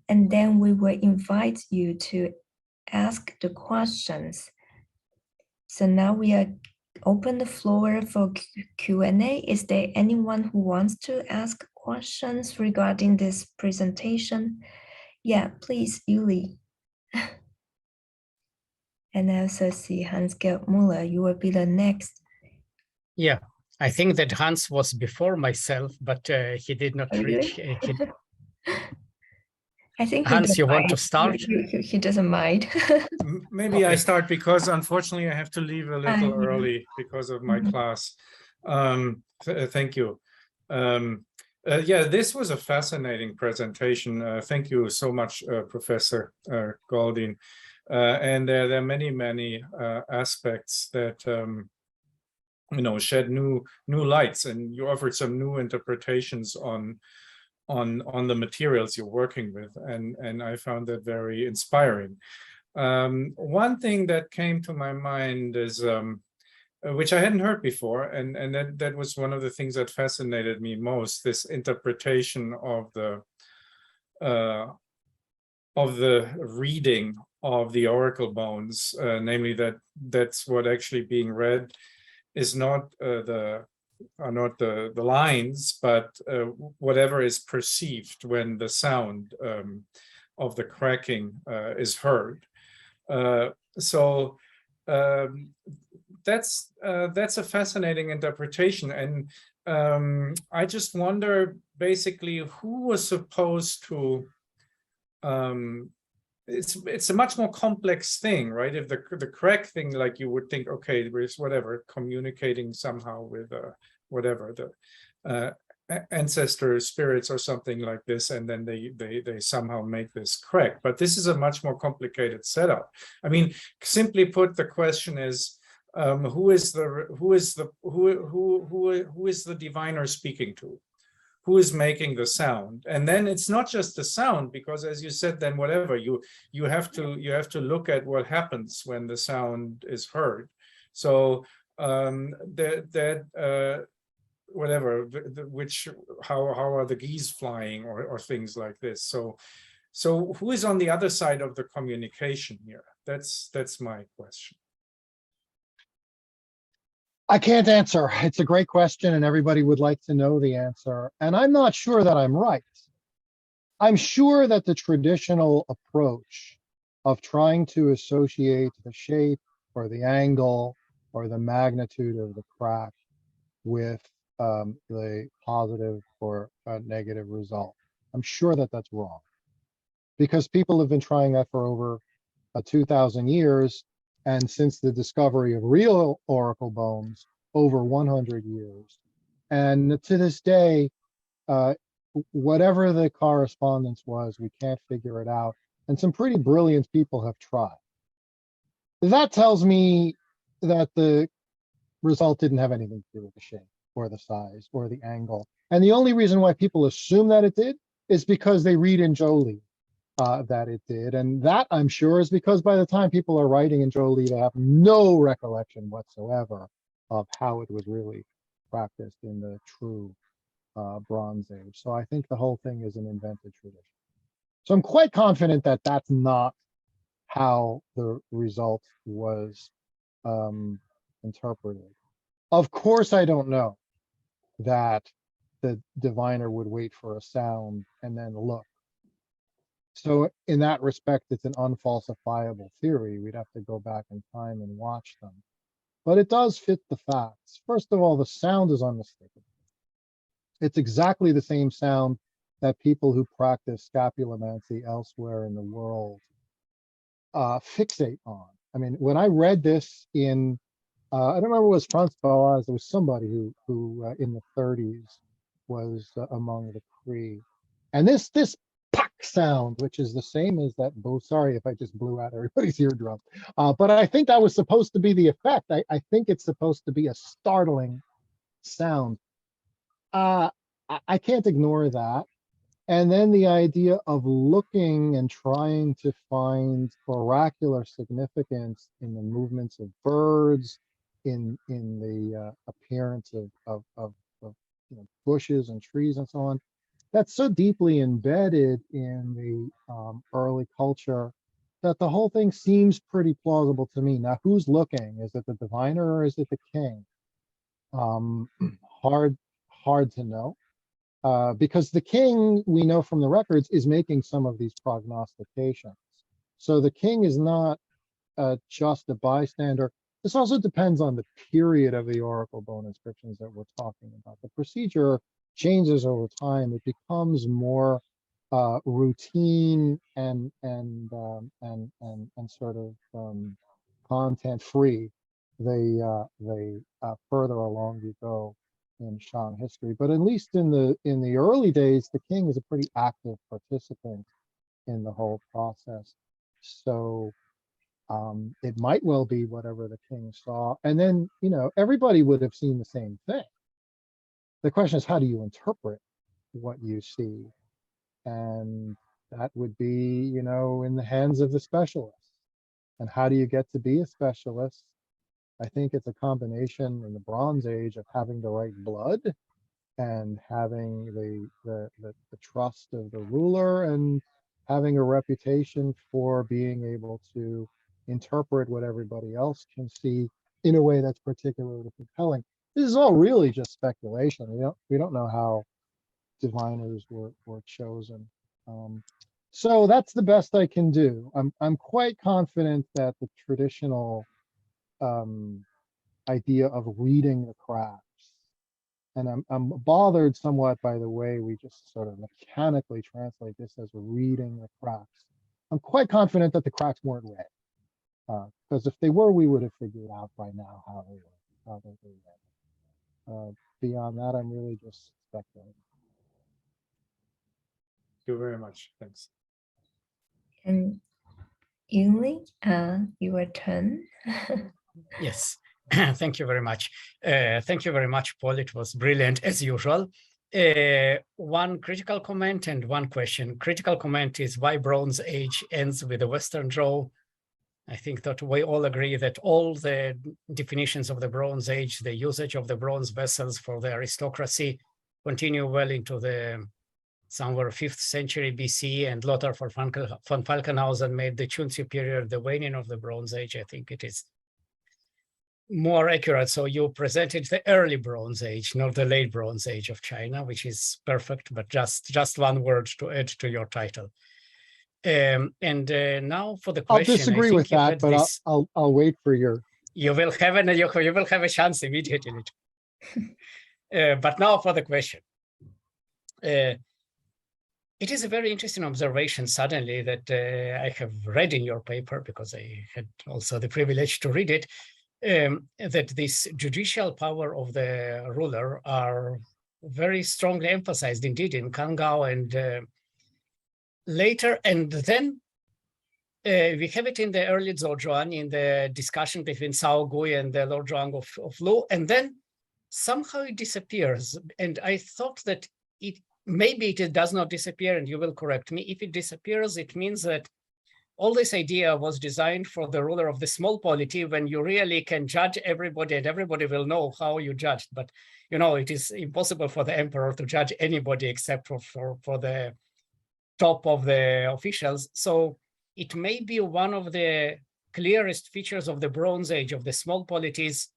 and then we will invite you to ask the questions. So now we are open the floor for Q&A. Is there anyone who wants to ask questions regarding this presentation? Yeah, please, Yuli. And I also see Hans-Gerd Muller, you will be the next.
Yeah, I think that Hans was before myself, but he did not reach.
I think
Hans, you want to start?
He doesn't mind.
Maybe
Okay.
I start because unfortunately I have to leave a little early because of my class. Thank you. Yeah, this was a fascinating presentation. Thank you so much, Professor Goldin. And there are many aspects that shed new lights, and you offered some new interpretations on the materials you're working with, and I found that very inspiring. One thing that came to my mind is which I hadn't heard before, and that was one of the things that fascinated me most, this interpretation of the reading of the oracle bones, namely that's what actually being read is not the lines, but whatever is perceived when the sound of the cracking is heard. So that's a fascinating interpretation, and I just wonder basically who was supposed to. It's a much more complex thing, right? If the crack thing, like you would think, okay, there's whatever communicating somehow with whatever the ancestor spirits or something like this, and then they somehow make this crack. But this is a much more complicated setup. I mean, simply put, the question is, who is the diviner speaking to? Who is making the sound? And then it's not just the sound, because as you said, then whatever you have to look at what happens when the sound is heard. So whatever, how are the geese flying or things like this. So who is on the other side of the communication here? That's my question.
I can't answer. It's a great question and everybody would like to know the answer. And I'm not sure that I'm right. I'm sure that the traditional approach of trying to associate the shape or the angle or the magnitude of the crack with the positive or negative result, I'm sure that that's wrong. Because people have been trying that for over 2,000 years, and since the discovery of real oracle bones, over 100 years. And to this day, whatever the correspondence was, we can't figure it out. And some pretty brilliant people have tried. That tells me that the result didn't have anything to do with the shape or the size or the angle. And the only reason why people assume that it did is because they read in Jolie that it did. And that, I'm sure, is because by the time people are writing in Jolie, they have no recollection whatsoever of how it was really practiced in the true Bronze Age. So I think the whole thing is an invented tradition. So I'm quite confident that that's not how the result was interpreted. Of course, I don't know that the diviner would wait for a sound and then look. So in that respect, it's an unfalsifiable theory. We'd have to go back in time and watch them. But it does fit the facts. First of all, the sound is unmistakable. It's exactly the same sound that people who practice scapulomancy elsewhere in the world fixate on. I mean, when I read this in, I don't remember if it was Franz Boas, it was somebody who in the 30s was among the Cree. And this puck sound, which is the same as that, sorry if I just blew out everybody's eardrum, but I think that was supposed to be the effect. I think it's supposed to be a startling sound. I can't ignore that. And then the idea of looking and trying to find oracular significance in the movements of birds, in the appearance of you know, bushes and trees and so on. That's so deeply embedded in the early culture that the whole thing seems pretty plausible to me. Now, who's looking? Is it the diviner or is it the king? Hard to know. Because the king, we know from the records, is making some of these prognostications. So the king is not just a bystander. This also depends on the period of the oracle bone inscriptions that we're talking about. The procedure changes over time. It becomes more routine and sort of content free the further along you go in Shang history. But at least in the early days, the king is a pretty active participant in the whole process. So it might well be whatever the king saw. And then, you know, everybody would have seen the same thing. The question is, how do you interpret what you see? And that would be, you know, in the hands of the specialist. And how do you get to be a specialist? I think it's a combination in the Bronze Age of having the right blood and having the trust of the ruler and having a reputation for being able to interpret what everybody else can see in a way that's particularly compelling. This is all really just speculation. We don't know how diviners were chosen. So that's the best I can do. I'm quite confident that the traditional idea of reading the cracks, and I'm bothered somewhat by the way we just sort of mechanically translate this as reading the cracks. I'm quite confident that the cracks weren't read, because if they were, we would have figured out by now how they were read. Beyond that, I'm really just speculating.
Thank you very much. Thanks.
And Yingli, your turn.
Yes, thank you very much. Thank you very much, Paul. It was brilliant as usual. One critical comment and one question. Critical comment is why Bronze Age ends with a Western draw. I think that we all agree that all the definitions of the Bronze Age, the usage of the bronze vessels for the aristocracy continue well into the somewhere 5th century BC, and Lothar von Falkenhausen made the Chunzi period the waning of the Bronze Age. I think it is more accurate. So you presented the early Bronze Age, not the late Bronze Age of China, which is perfect, but just one word to add to your title. And now for the question,
I'll disagree with that, but I'll wait for your.
You will have a chance immediately. But now for the question. It is a very interesting observation suddenly that I have read in your paper, because I had also the privilege to read it, that this judicial power of the ruler are very strongly emphasized indeed in Kangao and later. And then we have it in the early Zhuozhuan in the discussion between Cao Gui and the Lord Zhuang of Lu, and then somehow it disappears. And I thought that maybe it does not disappear, and you will correct me. If it disappears, it means that all this idea was designed for the ruler of the small polity, when you really can judge everybody and everybody will know how you judged. But, you know, it is impossible for the emperor to judge anybody except for the top of the officials. So it may be one of the clearest features of the Bronze Age, of the small polities.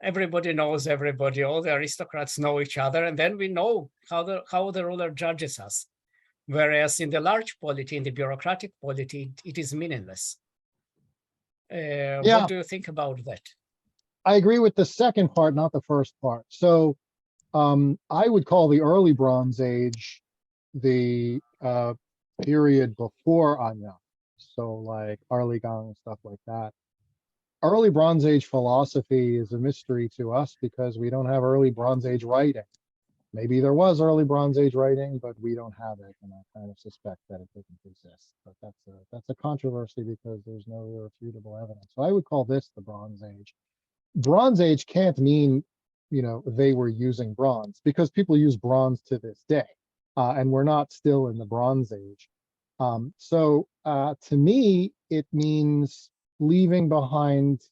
Everybody knows everybody, all the aristocrats know each other, and then we know how the ruler judges us. Whereas in the large polity, in the bureaucratic polity, it is meaningless. What do you think about that?
I agree with the second part, not the first part. So I would call the early Bronze Age the period before Anya. So like Arligang and stuff like that. Early Bronze Age philosophy is a mystery to us because we don't have early Bronze Age writing. Maybe there was early Bronze Age writing, but we don't have it, and I kind of suspect that it doesn't exist. But that's a controversy because there's no irrefutable evidence. So I would call this the Bronze Age. Bronze Age can't mean, you know, they were using bronze, because people use bronze to this day, and we're not still in the Bronze Age. So to me, it means leaving behind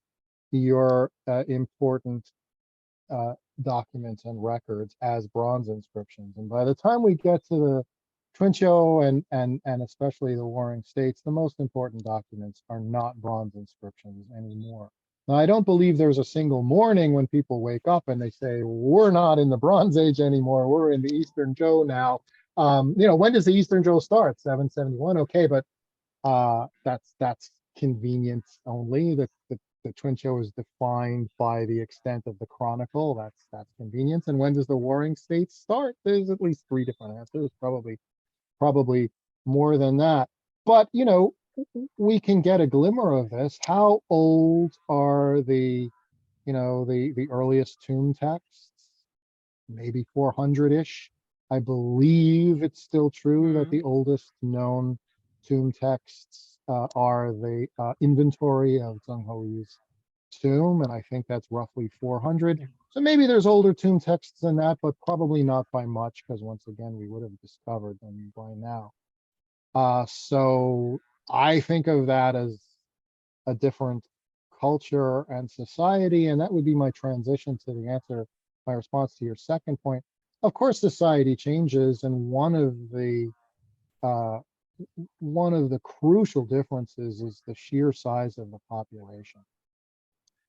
your important documents and records as bronze inscriptions. And by the time we get to the Twincho and especially the Warring States, the most important documents are not bronze inscriptions anymore. Now, I don't believe there's a single morning when people wake up and they say, we're not in the Bronze Age anymore, we're in the Eastern Zhou now. You know, when does the Eastern Zhou start? 771, okay, but that's convenience only. The Twincho is defined by the extent of the chronicle. That's convenience. And when does the Warring States start? There's at least 3 different answers, probably more than that. But you know, we can get a glimmer of this. How old are the earliest tomb texts? Maybe 400-ish. I believe it's still true that the oldest known tomb texts are the inventory of Zheng Houyi's tomb, and I think that's roughly 400. So maybe there's older tomb texts than that, but probably not by much, because once again, we would have discovered them by now. So I think of that as a different culture and society, and that would be my transition to the answer, my response to your second point. Of course, society changes, and one of the crucial differences is the sheer size of the population.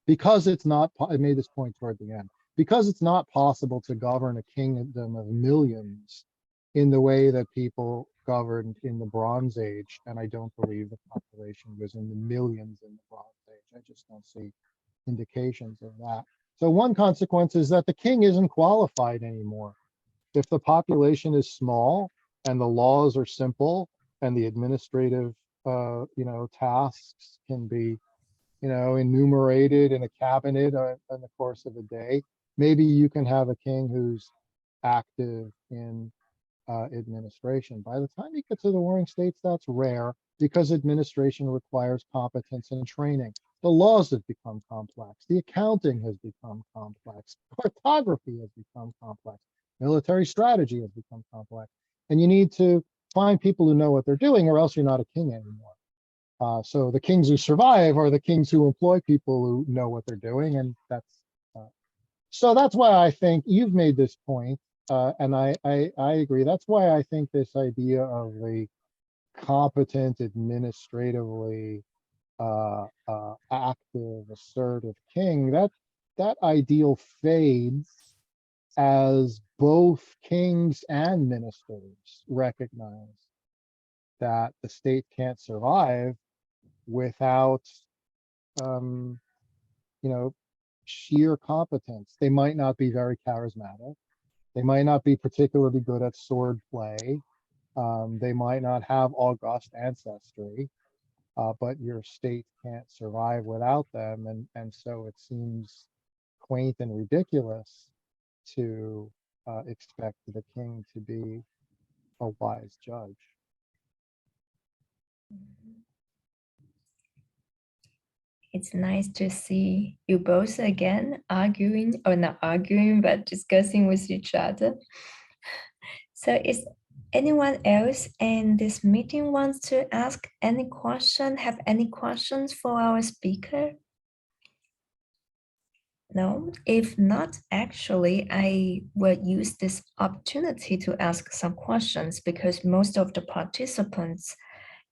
Because it's not, I made this point toward the end, because it's not possible to govern a kingdom of millions in the way that people governed in the Bronze Age, and I don't believe the population was in the millions in the Bronze Age. I just don't see indications of that. So one consequence is that the king isn't qualified anymore. If the population is small and the laws are simple and the administrative tasks can be enumerated in a cabinet in the course of a day, maybe you can have a king who's active in administration. By the time you get to the Warring States, that's rare because administration requires competence and training. The laws have become complex. The accounting has become complex. Cartography has become complex. Military strategy has become complex. And you need to find people who know what they're doing, or else you're not a king anymore. So the kings who survive are the kings who employ people who know what they're doing, and so that's why I think you've made this point, and I agree. That's why I think this idea of the competent, administratively active, assertive king, that ideal fades as both kings and ministers recognize that the state can't survive without, um, sheer competence. They might not be very charismatic. They might not be particularly good at sword play. They might not have august ancestry, but your state can't survive without them. And so it seems quaint and ridiculous to expect the king to be a wise judge.
It's nice to see you both again arguing, or not arguing, but discussing with each other. So is anyone else in this meeting wants to ask any question, have any questions for our speaker? No, if not, actually, I will use this opportunity to ask some questions because most of the participants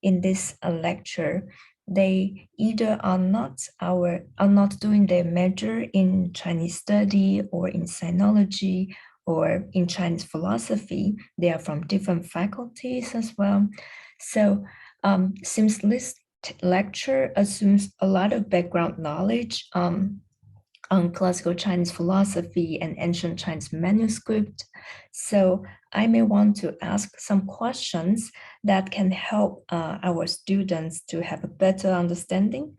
in this lecture, they either are not doing their major in Chinese study or in sinology or in Chinese philosophy. They are from different faculties as well. So since this lecture assumes a lot of background knowledge on classical Chinese philosophy and ancient Chinese manuscript. So I may want to ask some questions that can help our students to have a better understanding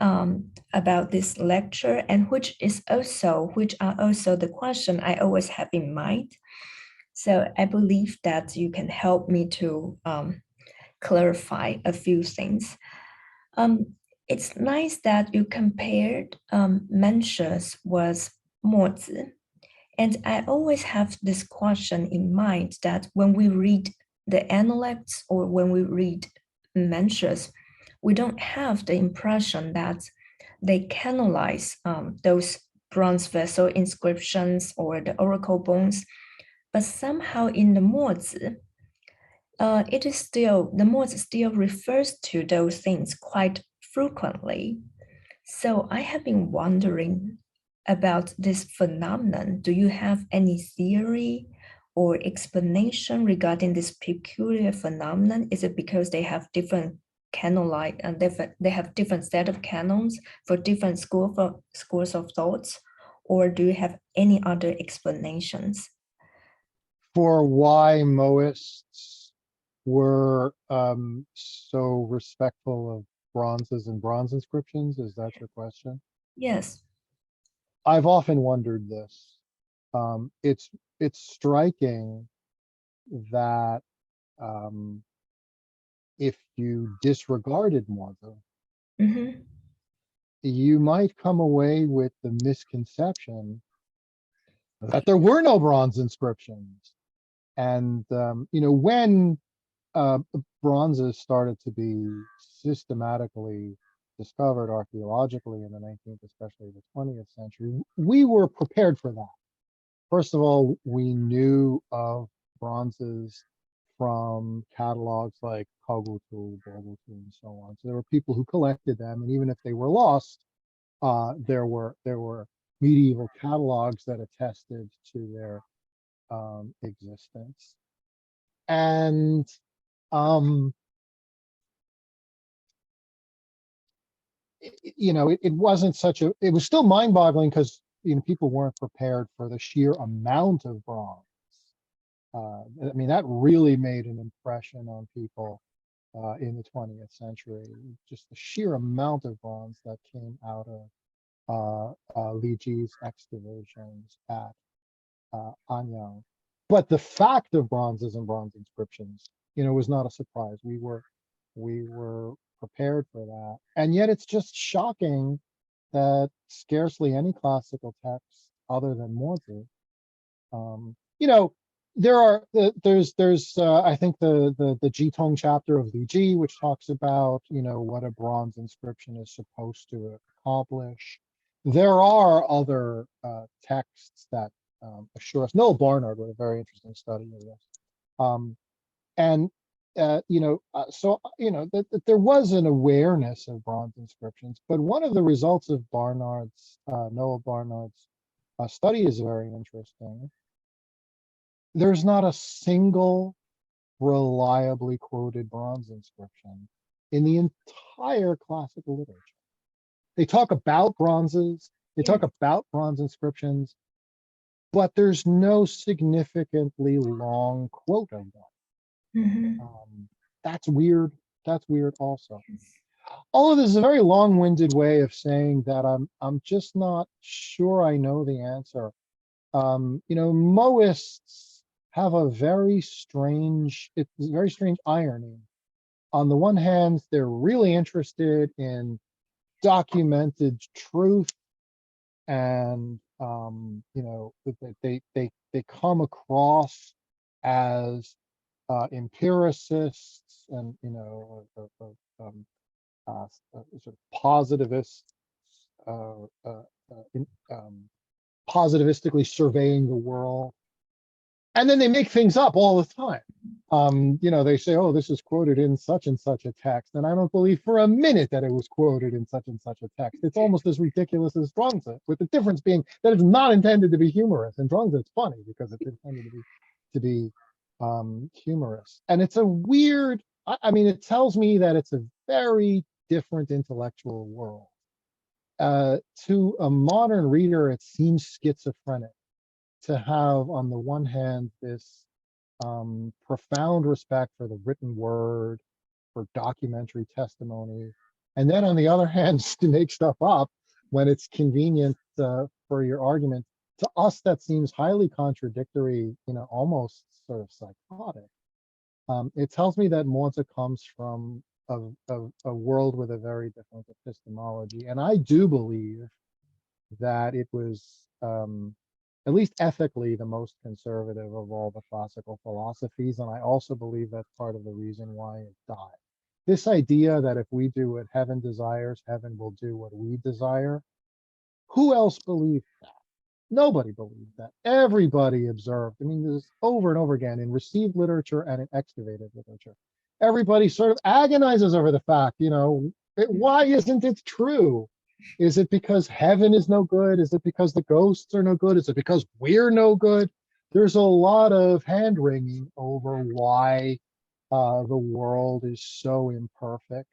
about this lecture, and which are also the question I always have in mind. So I believe that you can help me to clarify a few things. It's nice that you compared Mencius with Mozi. And I always have this question in mind that when we read the Analects or when we read Mencius, we don't have the impression that they canonize those bronze vessel inscriptions or the oracle bones, but somehow in the Mozi, the Mozi still refers to those things quite frequently. So I have been wondering about this phenomenon. Do you have any theory or explanation regarding this peculiar phenomenon? Is it because they have different and they have different set of canons for different schools of thoughts, or do you have any other explanations?
For why Moists were so respectful of bronzes and bronze inscriptions, is that your question?
Yes.
I've often wondered this. It's striking that if you disregarded Mozi,
Mm-hmm.
you might come away with the misconception that there were no bronze inscriptions. And when bronzes started to be systematically discovered archaeologically in the 19th, especially the 20th century, we were prepared for that. First of all, we knew of bronzes from catalogs like Kogutu, Bogutu, and so on. So there were people who collected them, and even if they were lost, there were medieval catalogs that attested to their existence. And it wasn't it was still mind-boggling because people weren't prepared for the sheer amount of bronze. I mean, that really made an impression on people in the 20th century, just the sheer amount of bronze that came out of Li Ji's excavations at Anyang. But the fact of bronzes and bronze inscriptions, was not a surprise. We were prepared for that. And yet it's just shocking that scarcely any classical text other than Mozi, there's I think the Jitong chapter of Li Ji, which talks about, what a bronze inscription is supposed to accomplish. There are other texts that assure us. Noel Barnard wrote a very interesting study of this. And that there was an awareness of bronze inscriptions, but one of the results of Noah Barnard's study is very interesting. There's not a single reliably quoted bronze inscription in the entire classical literature. They talk about bronzes, they talk about bronze inscriptions, but there's no significantly long quote of them. That's weird. That's weird also. All of this is a very long-winded way of saying that I'm just not sure I know the answer. Moists have a very strange irony. On the one hand, they're really interested in documented truth, and they come across as empiricists and sort of positivists, positivistically surveying the world, and then they make things up all the time. They say, oh, this is quoted in such and such a text, and I don't believe for a minute that it was quoted in such and such a text. It's almost as ridiculous as Zhuangzi, with the difference being that it's not intended to be humorous. And Zhuangzi, it's funny because it's intended to be humorous. And it's a weird, it tells me that it's a very different intellectual world. To a modern reader, it seems schizophrenic to have, on the one hand, this profound respect for the written word, for documentary testimony, and then on the other hand, to make stuff up when it's convenient for your argument. To us, that seems highly contradictory, almost sort of psychotic. It tells me that Monza comes from a world with a very different epistemology, and I do believe that it was at least ethically the most conservative of all the classical philosophies, and I also believe that's part of the reason why it died. This idea that if we do what heaven desires, heaven will do what we desire. Who else believed that? Nobody believed that. Everybody observed. This is over and over again in received literature and in excavated literature. Everybody sort of agonizes over the fact, why isn't it true? Is it because heaven is no good? Is it because the ghosts are no good? Is it because we're no good? There's a lot of hand-wringing over why the world is so imperfect,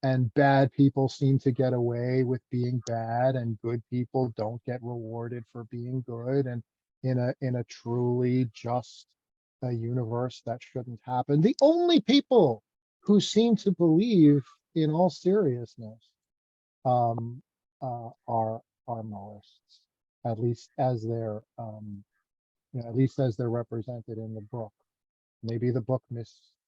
and bad people seem to get away with being bad, and good people don't get rewarded for being good, and in a truly just universe that shouldn't happen. The only people who seem to believe in all seriousness are Moists, at least as they're represented in the book. Maybe the book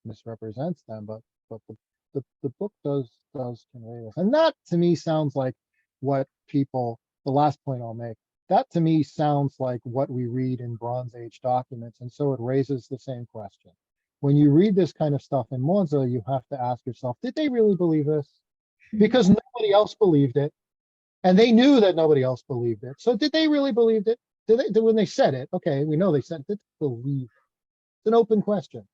misrepresents them, but the book does convey this. And that to me sounds like what people, the last point I'll make, that to me sounds like what we read in Bronze Age documents. And so it raises the same question. When you read this kind of stuff in Monza, you have to ask yourself, did they really believe this? Because nobody else believed it. And they knew that nobody else believed it. So did they really believe it? When they said it, okay, we know they said it, did they believe it? It's an open question.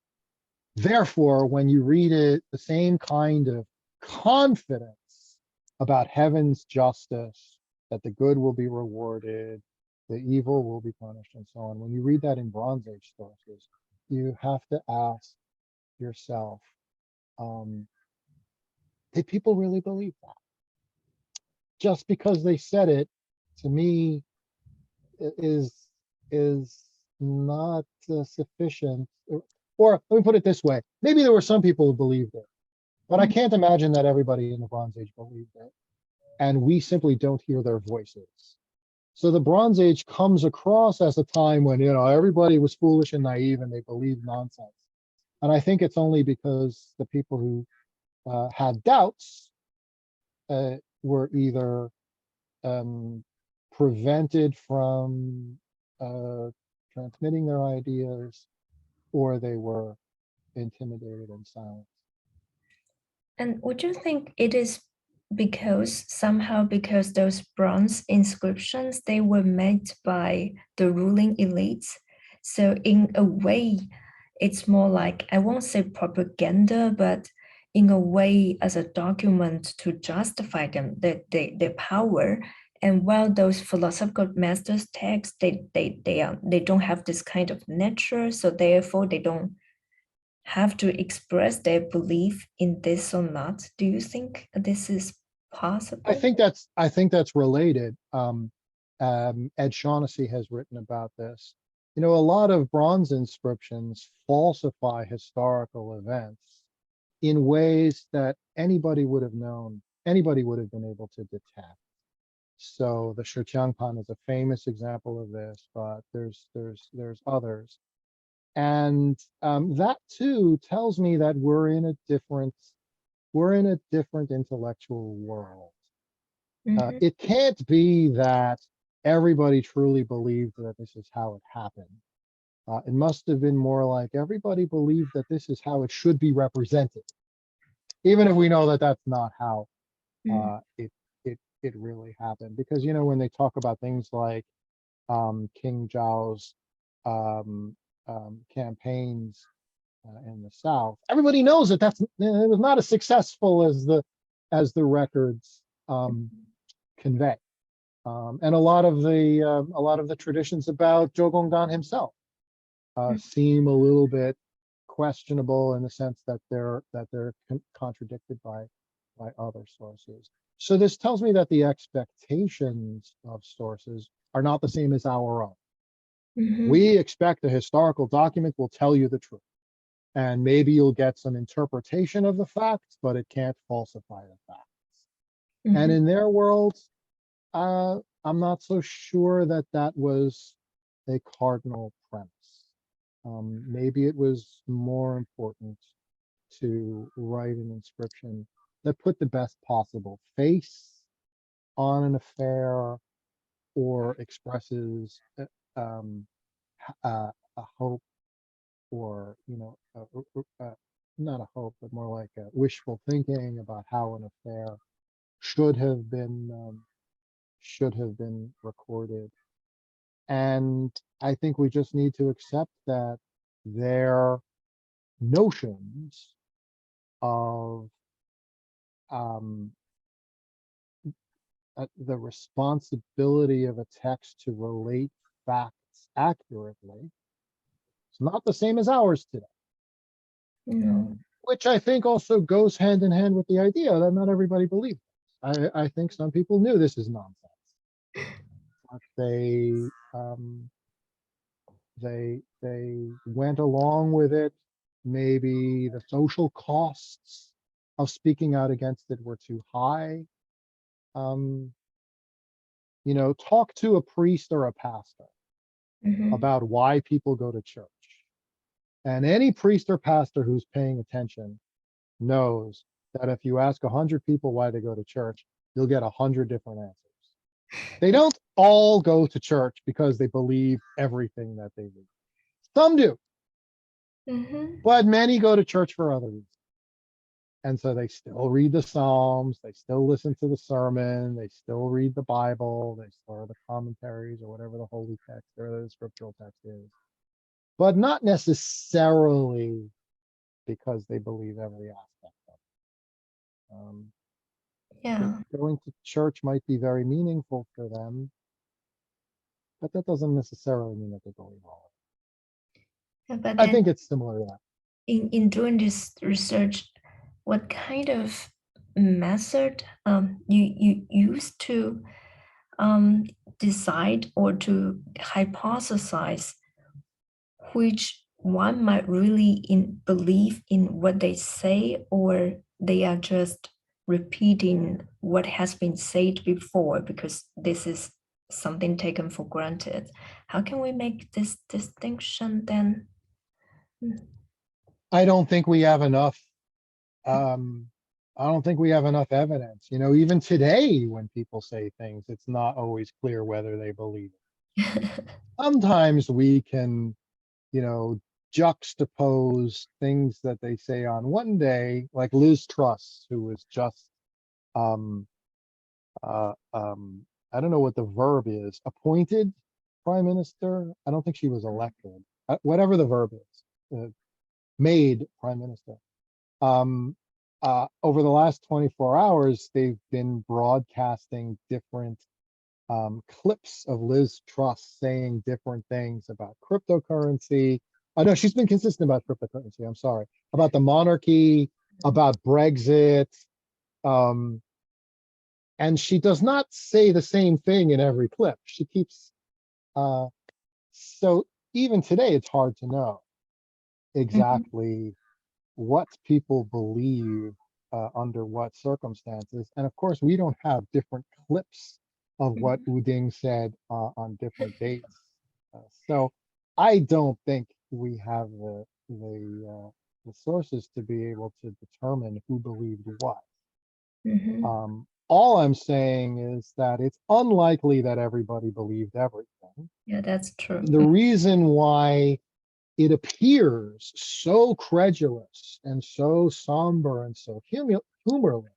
Therefore, when you read it, the same kind of confidence about heaven's justice, that the good will be rewarded, the evil will be punished, and so on. When you read that in Bronze Age sources, you have to ask yourself, did people really believe that? Just because they said it, to me, is not sufficient. Or let me put it this way, maybe there were some people who believed it, but I can't imagine that everybody in the Bronze Age believed it. And we simply don't hear their voices. So the Bronze Age comes across as a time when, everybody was foolish and naive and they believed nonsense. And I think it's only because the people who had doubts were either prevented from transmitting their ideas, or they were intimidated and silenced.
And would you think it is because those bronze inscriptions, they were made by the ruling elites? So in a way, it's more like, I won't say propaganda, but in a way as a document to justify them, their power. And while those philosophical masters' texts, they don't have this kind of nature, so therefore they don't have to express their belief in this or not. Do you think this is possible?
I think that's related. Ed Shaughnessy has written about this. You know, a lot of bronze inscriptions falsify historical events in ways that anybody would have known, anybody would have been able to detect. So the Shutiangpan is a famous example of this, but there's others. And that too tells me that we're in a different intellectual world. It can't be that everybody truly believed that this is how it happened. It must have been more like everybody believed that this is how it should be represented, even if we know that that's not how it really happened. Because, you know, when they talk about things like King Zhao's campaigns in the South, everybody knows that it was not as successful as the records convey. And a lot of the traditions about Zhou Gongdan himself seem a little bit questionable in the sense that they're contradicted by other sources. So this tells me that the expectations of sources are not the same as our own. We expect a historical document will tell you the truth, and maybe you'll get some interpretation of the facts, but it can't falsify the facts. And in their world, I'm not so sure that that was a cardinal premise. Maybe it was more important to write an inscription that put the best possible face on an affair, or expresses a hope, or, you know, not a hope, but more like a wishful thinking about how an affair should have been recorded. And I think we just need to accept that their notions of the responsibility of a text to relate facts accurately is not the same as ours today. Which I think also goes hand in hand with the idea that not everybody believes this. I think some people knew this is nonsense. But they went along with it. Maybe the social costs of speaking out against it were too high. You know, talk to a priest or a pastor about why people go to church. And any priest or pastor who's paying attention knows that if you ask 100 people why they go to church, you'll get 100 different answers. They don't all go to church because they believe everything that they read. Some do, but many go to church for other reasons. And so they still read the Psalms, they still listen to the sermon, they still read the Bible, they still read the commentaries or whatever the holy text or the scriptural text is, but not necessarily because they believe every aspect of it. Going to church might be very meaningful for them, but that doesn't necessarily mean that they believe all of it. I think it's similar to that.
In doing this research, what kind of method you use to decide or to hypothesize which one might really believe in what they say, or they are just repeating what has been said before because this is something taken for granted? How can we make this distinction then?
I don't think we have enough. I don't think we have enough evidence. You know, even today, when people say things, it's not always clear whether they believe it. Sometimes we can, you know, juxtapose things that they say on one day, like Liz Truss, who was just, I don't know what the verb is, appointed prime minister. I don't think she was elected. Whatever the verb is, made prime minister. Over the last 24 hours, they've been broadcasting different clips of Liz Truss saying different things about cryptocurrency. No, she's been consistent about cryptocurrency. I'm sorry, about the monarchy, about Brexit. And she does not say the same thing in every clip. She keeps, so even today, it's hard to know exactly what people believe under what circumstances. And of course, we don't have different clips of what Wu Ding said on different dates. So I don't think we have the sources to be able to determine who believed what. All I'm saying is that it's unlikely that everybody believed everything.
Yeah, that's true.
The reason why it appears so credulous and so somber and so humorless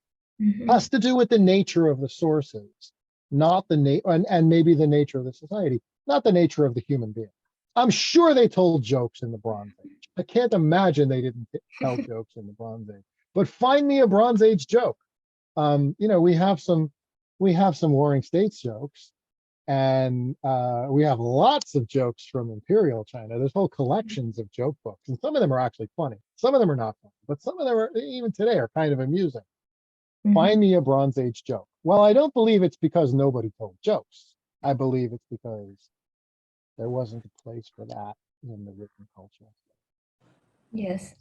has to do with the nature of the sources, not the and maybe the nature of the society, not the nature of the human being. I'm sure they told jokes in the Bronze Age. I can't imagine they didn't tell jokes in the Bronze Age. But find me a Bronze Age joke. You know, we have some Warring States jokes, and we have lots of jokes from Imperial China. There's whole collections of joke books, and some of them are actually funny. Some of them are not funny, but some of them are, even today, are kind of amusing. Find me a Bronze Age joke. Well, I don't believe it's because nobody told jokes. I believe it's because there wasn't a place for that in the written culture.
Yes.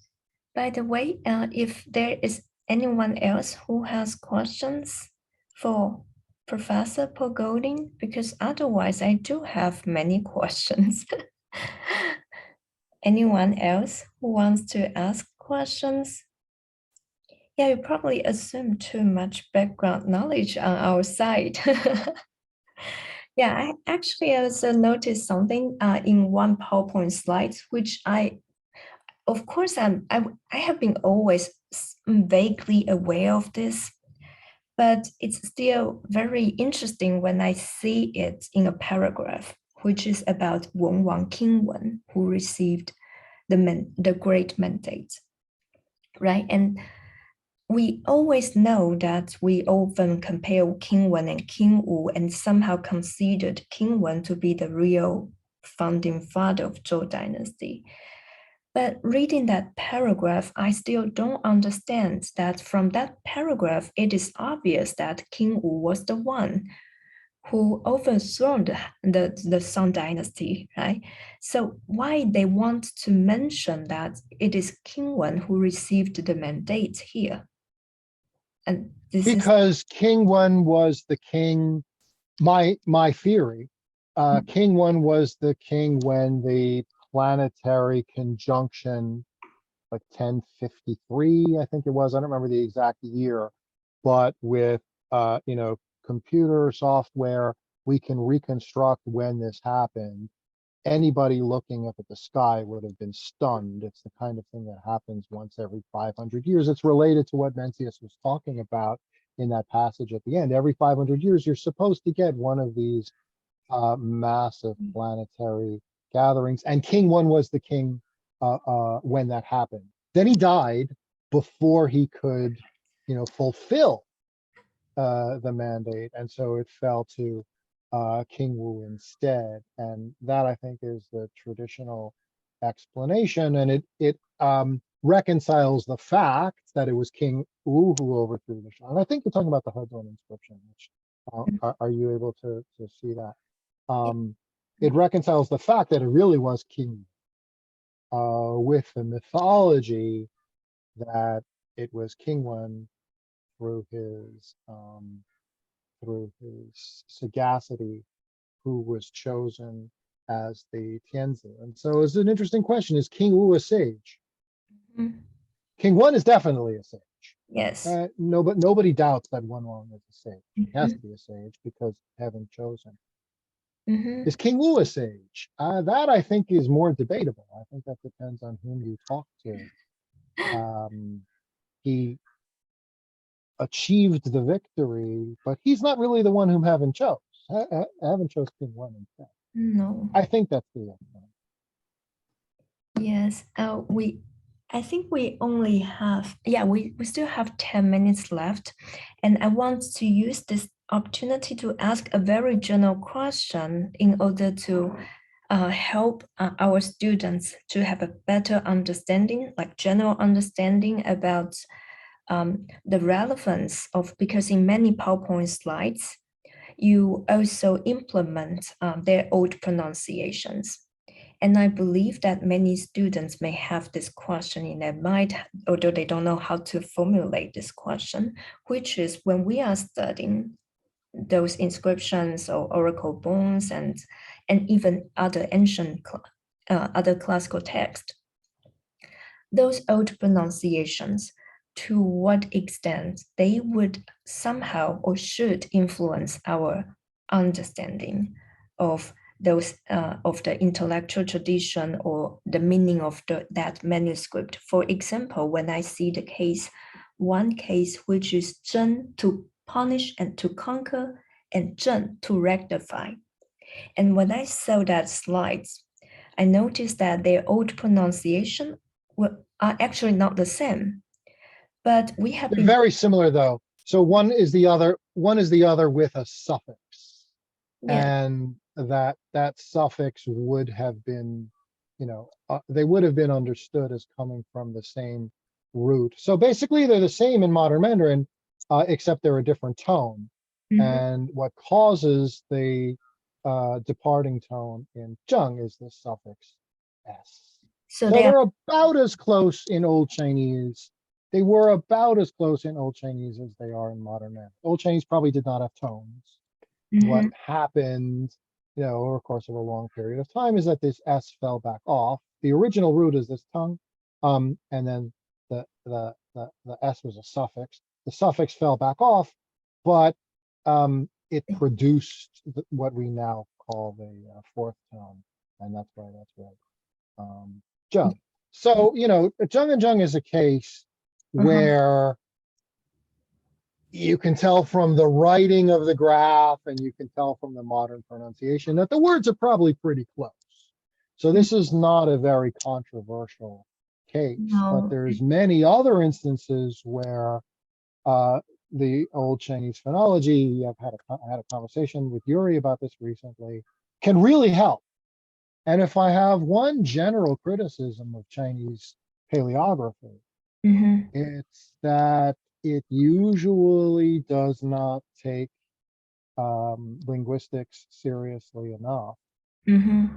By the way, if there is anyone else who has questions for Professor Paul Goldin, because otherwise I do have many questions. Anyone else who wants to ask questions? Yeah, you probably assume too much background knowledge on our side. Yeah, I actually also noticed something in one PowerPoint slide, which of course, I have been always vaguely aware of this, but it's still very interesting when I see it in a paragraph, which is about Wen Wang King Wen, who received the great mandate, right? And we always know that we often compare King Wen and King Wu and somehow considered King Wen to be the real founding father of Zhou dynasty. But reading that paragraph, I still don't understand that from that paragraph, it is obvious that King Wu was the one who overthrew the Song dynasty, right? So why they want to mention that it is King Wen who received the mandate here? And this
because King Wen was the king, my theory, King Wen was the king when the planetary conjunction, like 1053, I think it was, I don't remember the exact year, but with you know, computer software, we can reconstruct when this happened. Anybody looking up at the sky would have been stunned. It's the kind of thing that happens once every 500 years. It's related to what Mencius was talking about in that passage at the end. Every 500 years, you're supposed to get one of these massive planetary gatherings. And King Wen was the king when that happened. Then he died before he could, you know, fulfill the mandate. And so it fell to King Wu instead. And that, I think, is the traditional explanation. And it reconciles the fact that it was King Wu who overthrew the Shah. And I think you're talking about the Hudson inscription, which are you able to see that? It reconciles the fact that it really was King with the mythology that it was King Wen through his sagacity who was chosen as the Tianzi. And so it's an interesting question. Is King Wu a sage? King Wen is definitely a sage.
Yes.
No, but nobody doubts that Wen Wang is a sage. He has to be a sage because heaven chose him. Is King Wu a sage? That I think is more debatable. I think that depends on whom you talk to. He achieved the victory, but he's not really the one whom heaven chose. Heaven chose King Wen instead.
No.
I think that's the answer.
Yes. We I think we only have, we still have 10 minutes left. And I want to use this opportunity to ask a very general question in order to help our students to have a better understanding, like general understanding about the relevance of, because in many PowerPoint slides, you also implement their old pronunciations. And I believe that many students may have this question in their mind, although they don't know how to formulate this question, which is when we are studying those inscriptions or oracle bones and even other ancient, other classical texts, those old pronunciations, to what extent they would somehow or should influence our understanding of those of the intellectual tradition or the meaning of that manuscript. For example, when I see the case, one case which is 真 to punish and to conquer, and 正 to rectify. And when I saw that slides, I noticed that their old pronunciation are actually not the same. But we have
They're
been
very similar though. So one is the other with a suffix. And that suffix would have been, they would have been understood as coming from the same root. So basically they're the same in modern Mandarin, except they're a different tone. And what causes the departing tone in Zheng is the suffix S. So they're about as close in Old Chinese. They were about as close in Old Chinese as they are in modern Mandarin. Old Chinese probably did not have tones. What happened, over the course of a long period of time is that this S fell back off. The original root is this tongue, and then the S was a suffix. The suffix fell back off, but it produced what we now call the fourth tone, and that's why Zheng. So Zheng and Zheng is a case where you can tell from the writing of the graph and you can tell from the modern pronunciation that the words are probably pretty close. So this is not a very controversial case, but there's many other instances where the Old Chinese phonology, I've had a conversation with Yuri about this recently, can really help. And if I have one general criticism of Chinese paleography, it's that it usually does not take linguistics seriously enough. And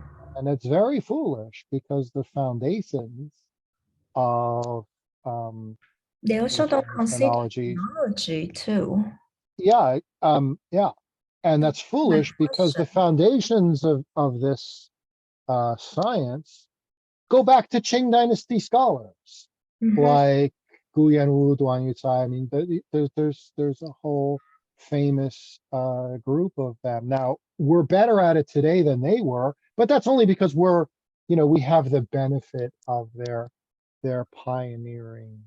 it's very foolish because the foundations of
they also don't consider
phonology
technology too.
Yeah. And that's foolish because the foundations of this science go back to Qing Dynasty scholars like Gu Yanwu, Duan Yucai. I mean, there's a whole famous group of them. Now we're better at it today than they were, but that's only because we have the benefit of their pioneering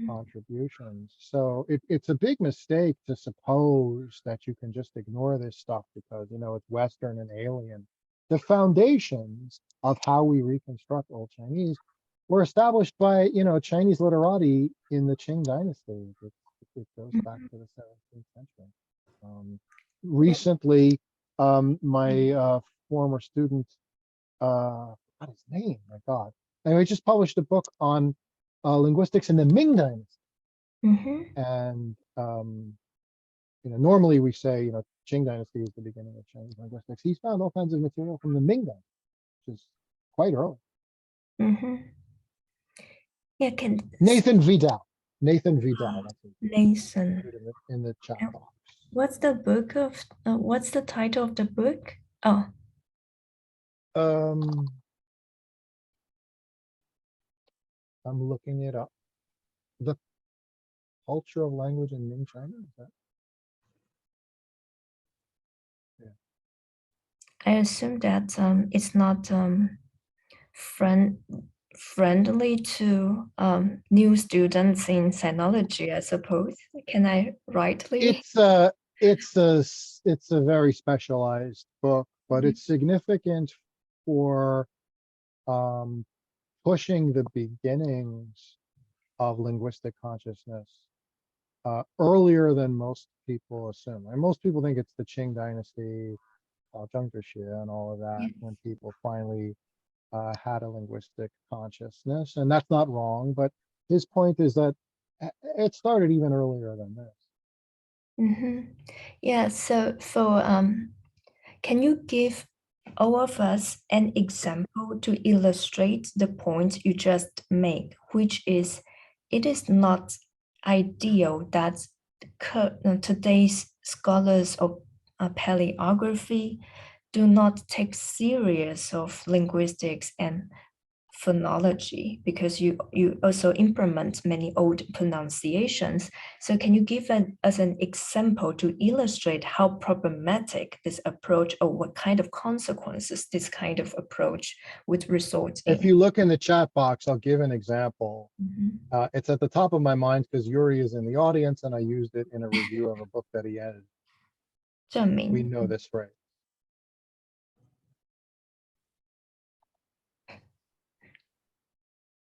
contributions. So it's a big mistake to suppose that you can just ignore this stuff because it's Western and alien. The foundations of how we reconstruct Old Chinese were established by Chinese literati in the Qing dynasty. It goes back to the 17th century. Recently, my former student, what is his name? My God. Anyway, just published a book on linguistics in the Ming Dynasty. And normally we say Qing Dynasty is the beginning of Chinese linguistics. He's found all kinds of material from the Ming Dynasty, which is quite early.
Yeah,
Nathan Vidal. Nathan Vidal.
Nathan.
In the chat box.
What's the book of? What's the title of the book? Oh.
I'm looking it up. The Culture of Language in Ming China. Is that? Yeah.
I assume that it's not friendly to new students in sinology, I suppose. Can I rightly?
It's a very specialized book, but it's significant for pushing the beginnings of linguistic consciousness earlier than most people assume. And most people think it's the Qing dynasty, Zhengzhixie, and all of that,
Yeah.
when people finally had a linguistic consciousness. And that's not wrong, but his point is that it started even earlier than this.
Yeah, so for can you give all of us an example to illustrate the point you just made, which is it is not ideal that today's scholars of paleography do not take serious of linguistics and phonology, because you also implement many old pronunciations. So can you give us an example to illustrate how problematic this approach, or what kind of consequences this kind of approach would result in?
If you look in the chat box, I'll give an example.
Mhm.
It's at the top of my mind because Yuri is in the audience and I used it in a review of a book that he edited.
证明.
We know this phrase.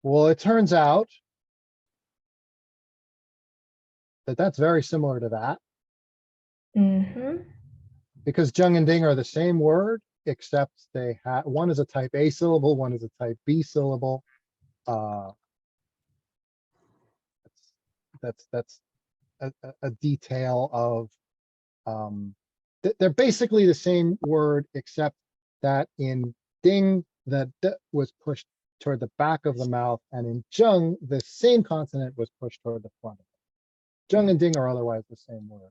Well, it turns out that that's very similar to that, because Zheng and Ding are the same word, except they have, one is a type A syllable, one is a type B syllable. That's a detail of, they're basically the same word, except that in Ding, the D was pushed toward the back of the mouth, and in Zheng, the same consonant was pushed toward the front of it. Zheng and Ding are otherwise the same word,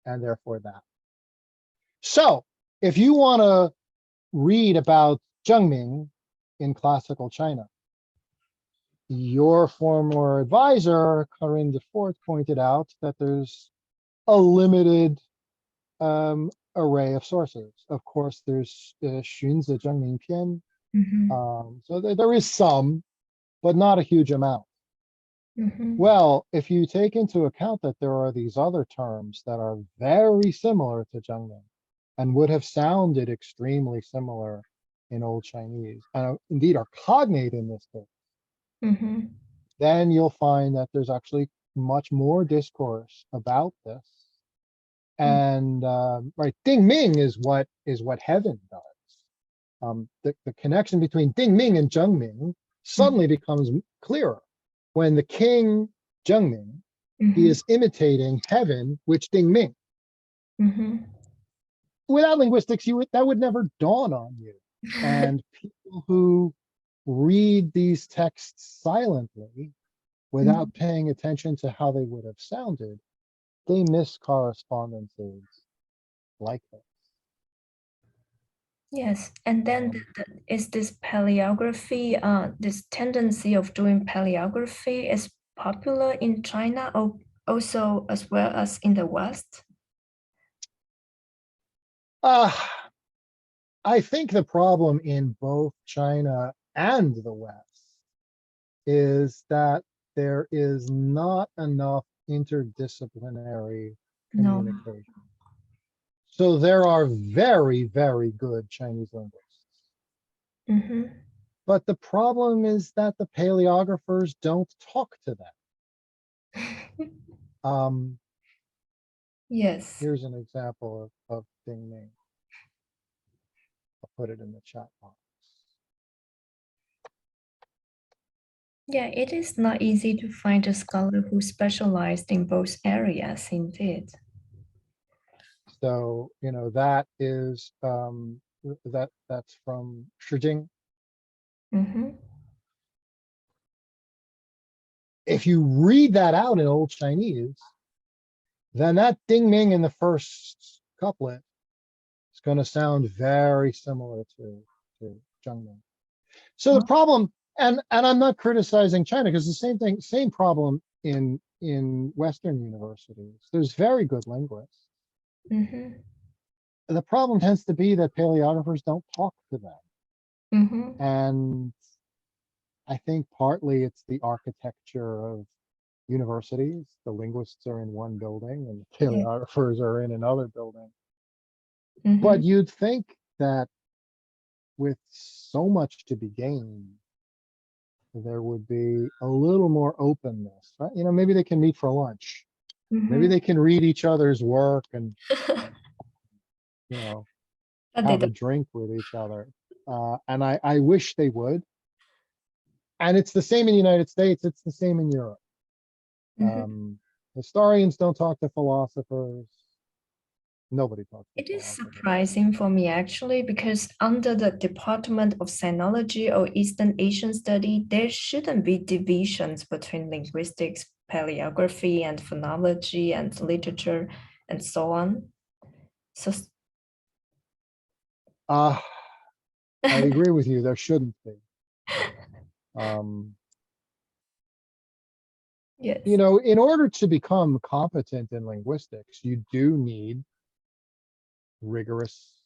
and therefore that. So if you want to read about Zhengming in classical China, your former advisor, Corinne Defort, pointed out that there's a limited array of sources. Of course, there's Xunzi Zhengming Pian. So there is some, but not a huge amount. Well, if you take into account that there are these other terms that are very similar to Zhengming and would have sounded extremely similar in Old Chinese, and indeed are cognate in this case, then you'll find that there's actually much more discourse about this. And right, Ding Ming is what heaven does. The connection between Ding Ming and Zheng Ming suddenly becomes clearer when the king Zheng Ming, he is imitating heaven, which Ding Ming. Without linguistics, that would never dawn on you. And people who read these texts silently, without paying attention to how they would have sounded, they miss correspondences like this.
Yes, and then is this paleography, this tendency of doing paleography is popular in China, or also as well as in the West?
I think the problem in both China and the West is that there is not enough interdisciplinary communication. So there are very, very good Chinese linguists. But the problem is that the paleographers don't talk to them.
Yes.
Here's an example of Ding Ming. I'll put it in the chat box.
Yeah, it is not easy to find a scholar who specialized in both areas, indeed.
So, that is, that's from Shijing. If you read that out in Old Chinese, then that Ding Ming in the first couplet is going to sound very similar to Zheng Ming. So the problem, and I'm not criticizing China, because the same problem in Western universities. There's very good linguists. The problem tends to be that paleographers don't talk to them. And I think partly it's the architecture of universities. The linguists are in one building and the paleographers are in another building. But you'd think that with so much to be gained there would be a little more openness, right? You know, maybe they can meet for lunch. Maybe
Mhm.
they can read each other's work and, you know,
But they
have a
don't.
drink with each other. And I wish they would. And it's the same in the United States. It's the same in Europe.
Mhm.
Historians don't talk to philosophers. Nobody talks to
It is
philosophers.
surprising for me actually, because under the Department of Sinology or Eastern Asian Study, there shouldn't be divisions between linguistics, paleography, and phonology, and literature, and so on. So,
I agree with you. There shouldn't be. Um,
yes.
you know, in order to become competent in linguistics, you do need rigorous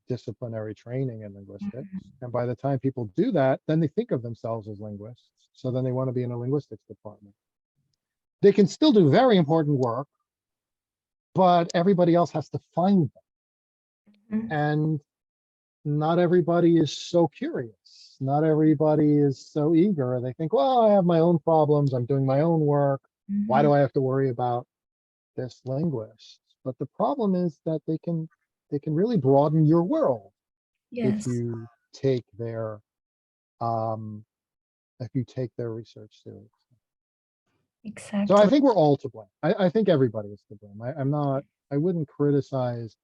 disciplinary training in linguistics. And by the time people do that, then they think of themselves as linguists. So then they want to be in a linguistics department. They can still do very important work, but everybody else has to find them.
Mhm.
And not everybody is so curious. Not everybody is so eager. They think, well, I have my own problems. I'm doing my own work. Why do I have to worry about this linguist? But the problem is that they can really broaden your world if
Yes,
you take their research seriously. So I
exactly.
think we're all to blame. I think everybody is to blame. I wouldn't criticize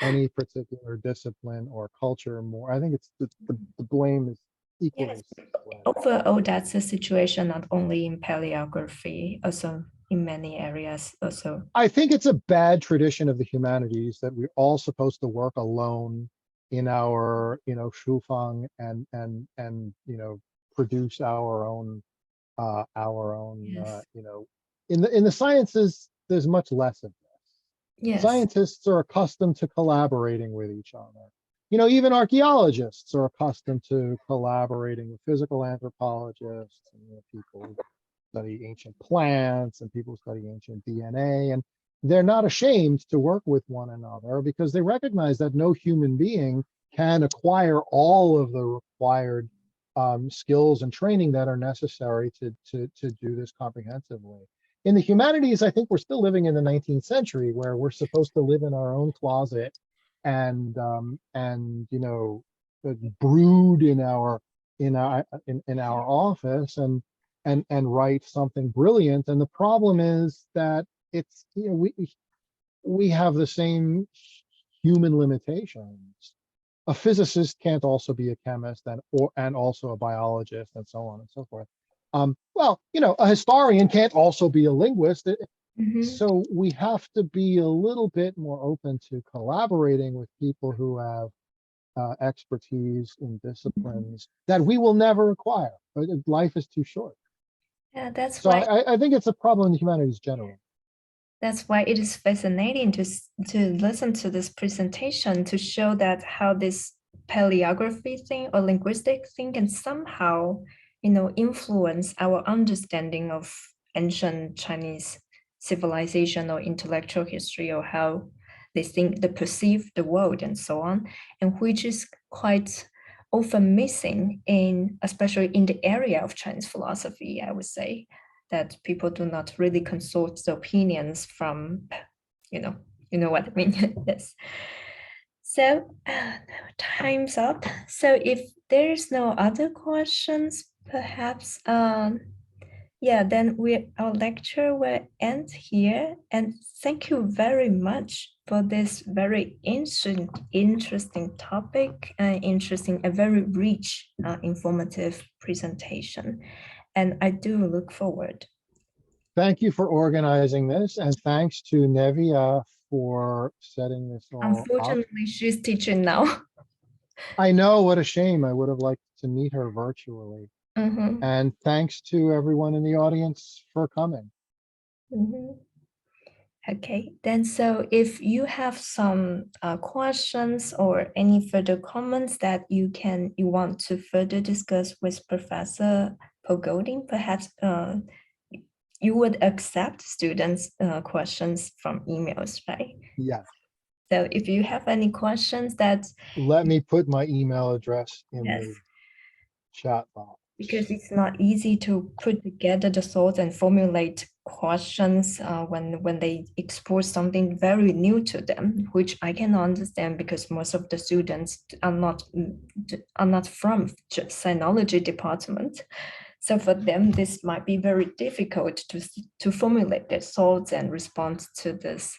any particular discipline or culture more. I think it's the blame is equally
Yes,
split.
overall, that's the situation not only in paleography, also in many areas also.
I think it's a bad tradition of the humanities that we're all supposed to work alone in our, you know, shufang and you know, produce our own
Yes.
you know, in the sciences, there's much less of this.
Yes.
Scientists are accustomed to collaborating with each other. You know, even archaeologists are accustomed to collaborating with physical anthropologists and, you know, people who study ancient plants and people who study ancient DNA. And they're not ashamed to work with one another because they recognize that no human being can acquire all of the required skills and training that are necessary to do this comprehensively. In the humanities, I think we're still living in the 19th century where we're supposed to live in our own closet and you know, brood in our office and write something brilliant. And the problem is that it's, you know, we have the same human limitations. A physicist can't also be a chemist and also a biologist and so on and so forth. Well, you know, a historian can't also be a linguist.
Mhm.
So we have to be a little bit more open to collaborating with people who have expertise in disciplines that we will never acquire. Life is too short.
Yeah, that's
So
why
I think it's a problem in the humanities generally.
it is fascinating to listen to this presentation to show that how this paleography thing or linguistic thing can somehow, you know, influence our understanding of ancient Chinese civilization or intellectual history, or how they think, they perceive the world and so on, and which is quite often missing in, especially in the area of Chinese philosophy, I would say, that people do not really consult the opinions from, you know what I mean. Yes. So time's up. So if there's no other questions, perhaps yeah, then our lecture will end here. And thank you very much for this very interesting topic, interesting, a very rich, informative presentation. And I do look forward.
Thank you for organizing this, and thanks to Nevia for setting this all up.
Unfortunately, she's teaching now.
I know, what a shame. I would have liked to meet her virtually.
Mhm,
And thanks to everyone in the audience for coming.
mhm. Okay, then so if you have some questions or any further comments that you want to further discuss with Professor Goldin, perhaps you would accept students' questions from emails, right?
Yes.
So if you have any questions that,
Let me put my email address in
yes,
the chat box.
because it's not easy to put together the thoughts and formulate questions when they explore something very new to them, which I can understand because most of the students are not from sinology department. So for them, this might be very difficult to formulate their thoughts and respond to this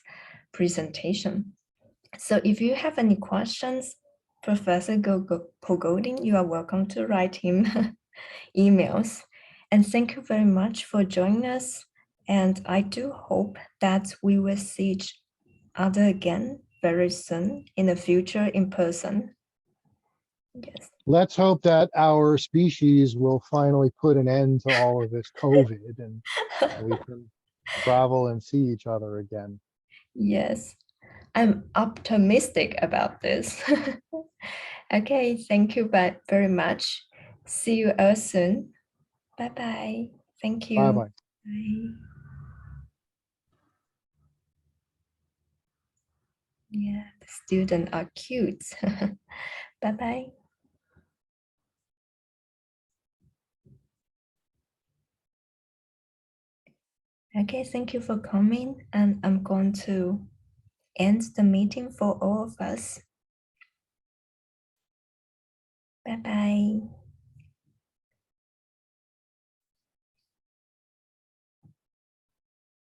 presentation. So if you have any questions, Professor Goldin, you are welcome to write him emails. And thank you very much for joining us. And I do hope that we will see each other again very soon in the future in person. Yes.
Let's hope that our species will finally put an end to all of this COVID and we can travel and see each other again.
Yes, I'm optimistic about this. Okay, thank you very much. See you all soon. Bye-bye. Thank you.
Bye-bye.
Bye. Yeah, the students are cute. Bye-bye. Okay, thank you for coming. And I'm going to end the meeting for all of us. Bye-bye.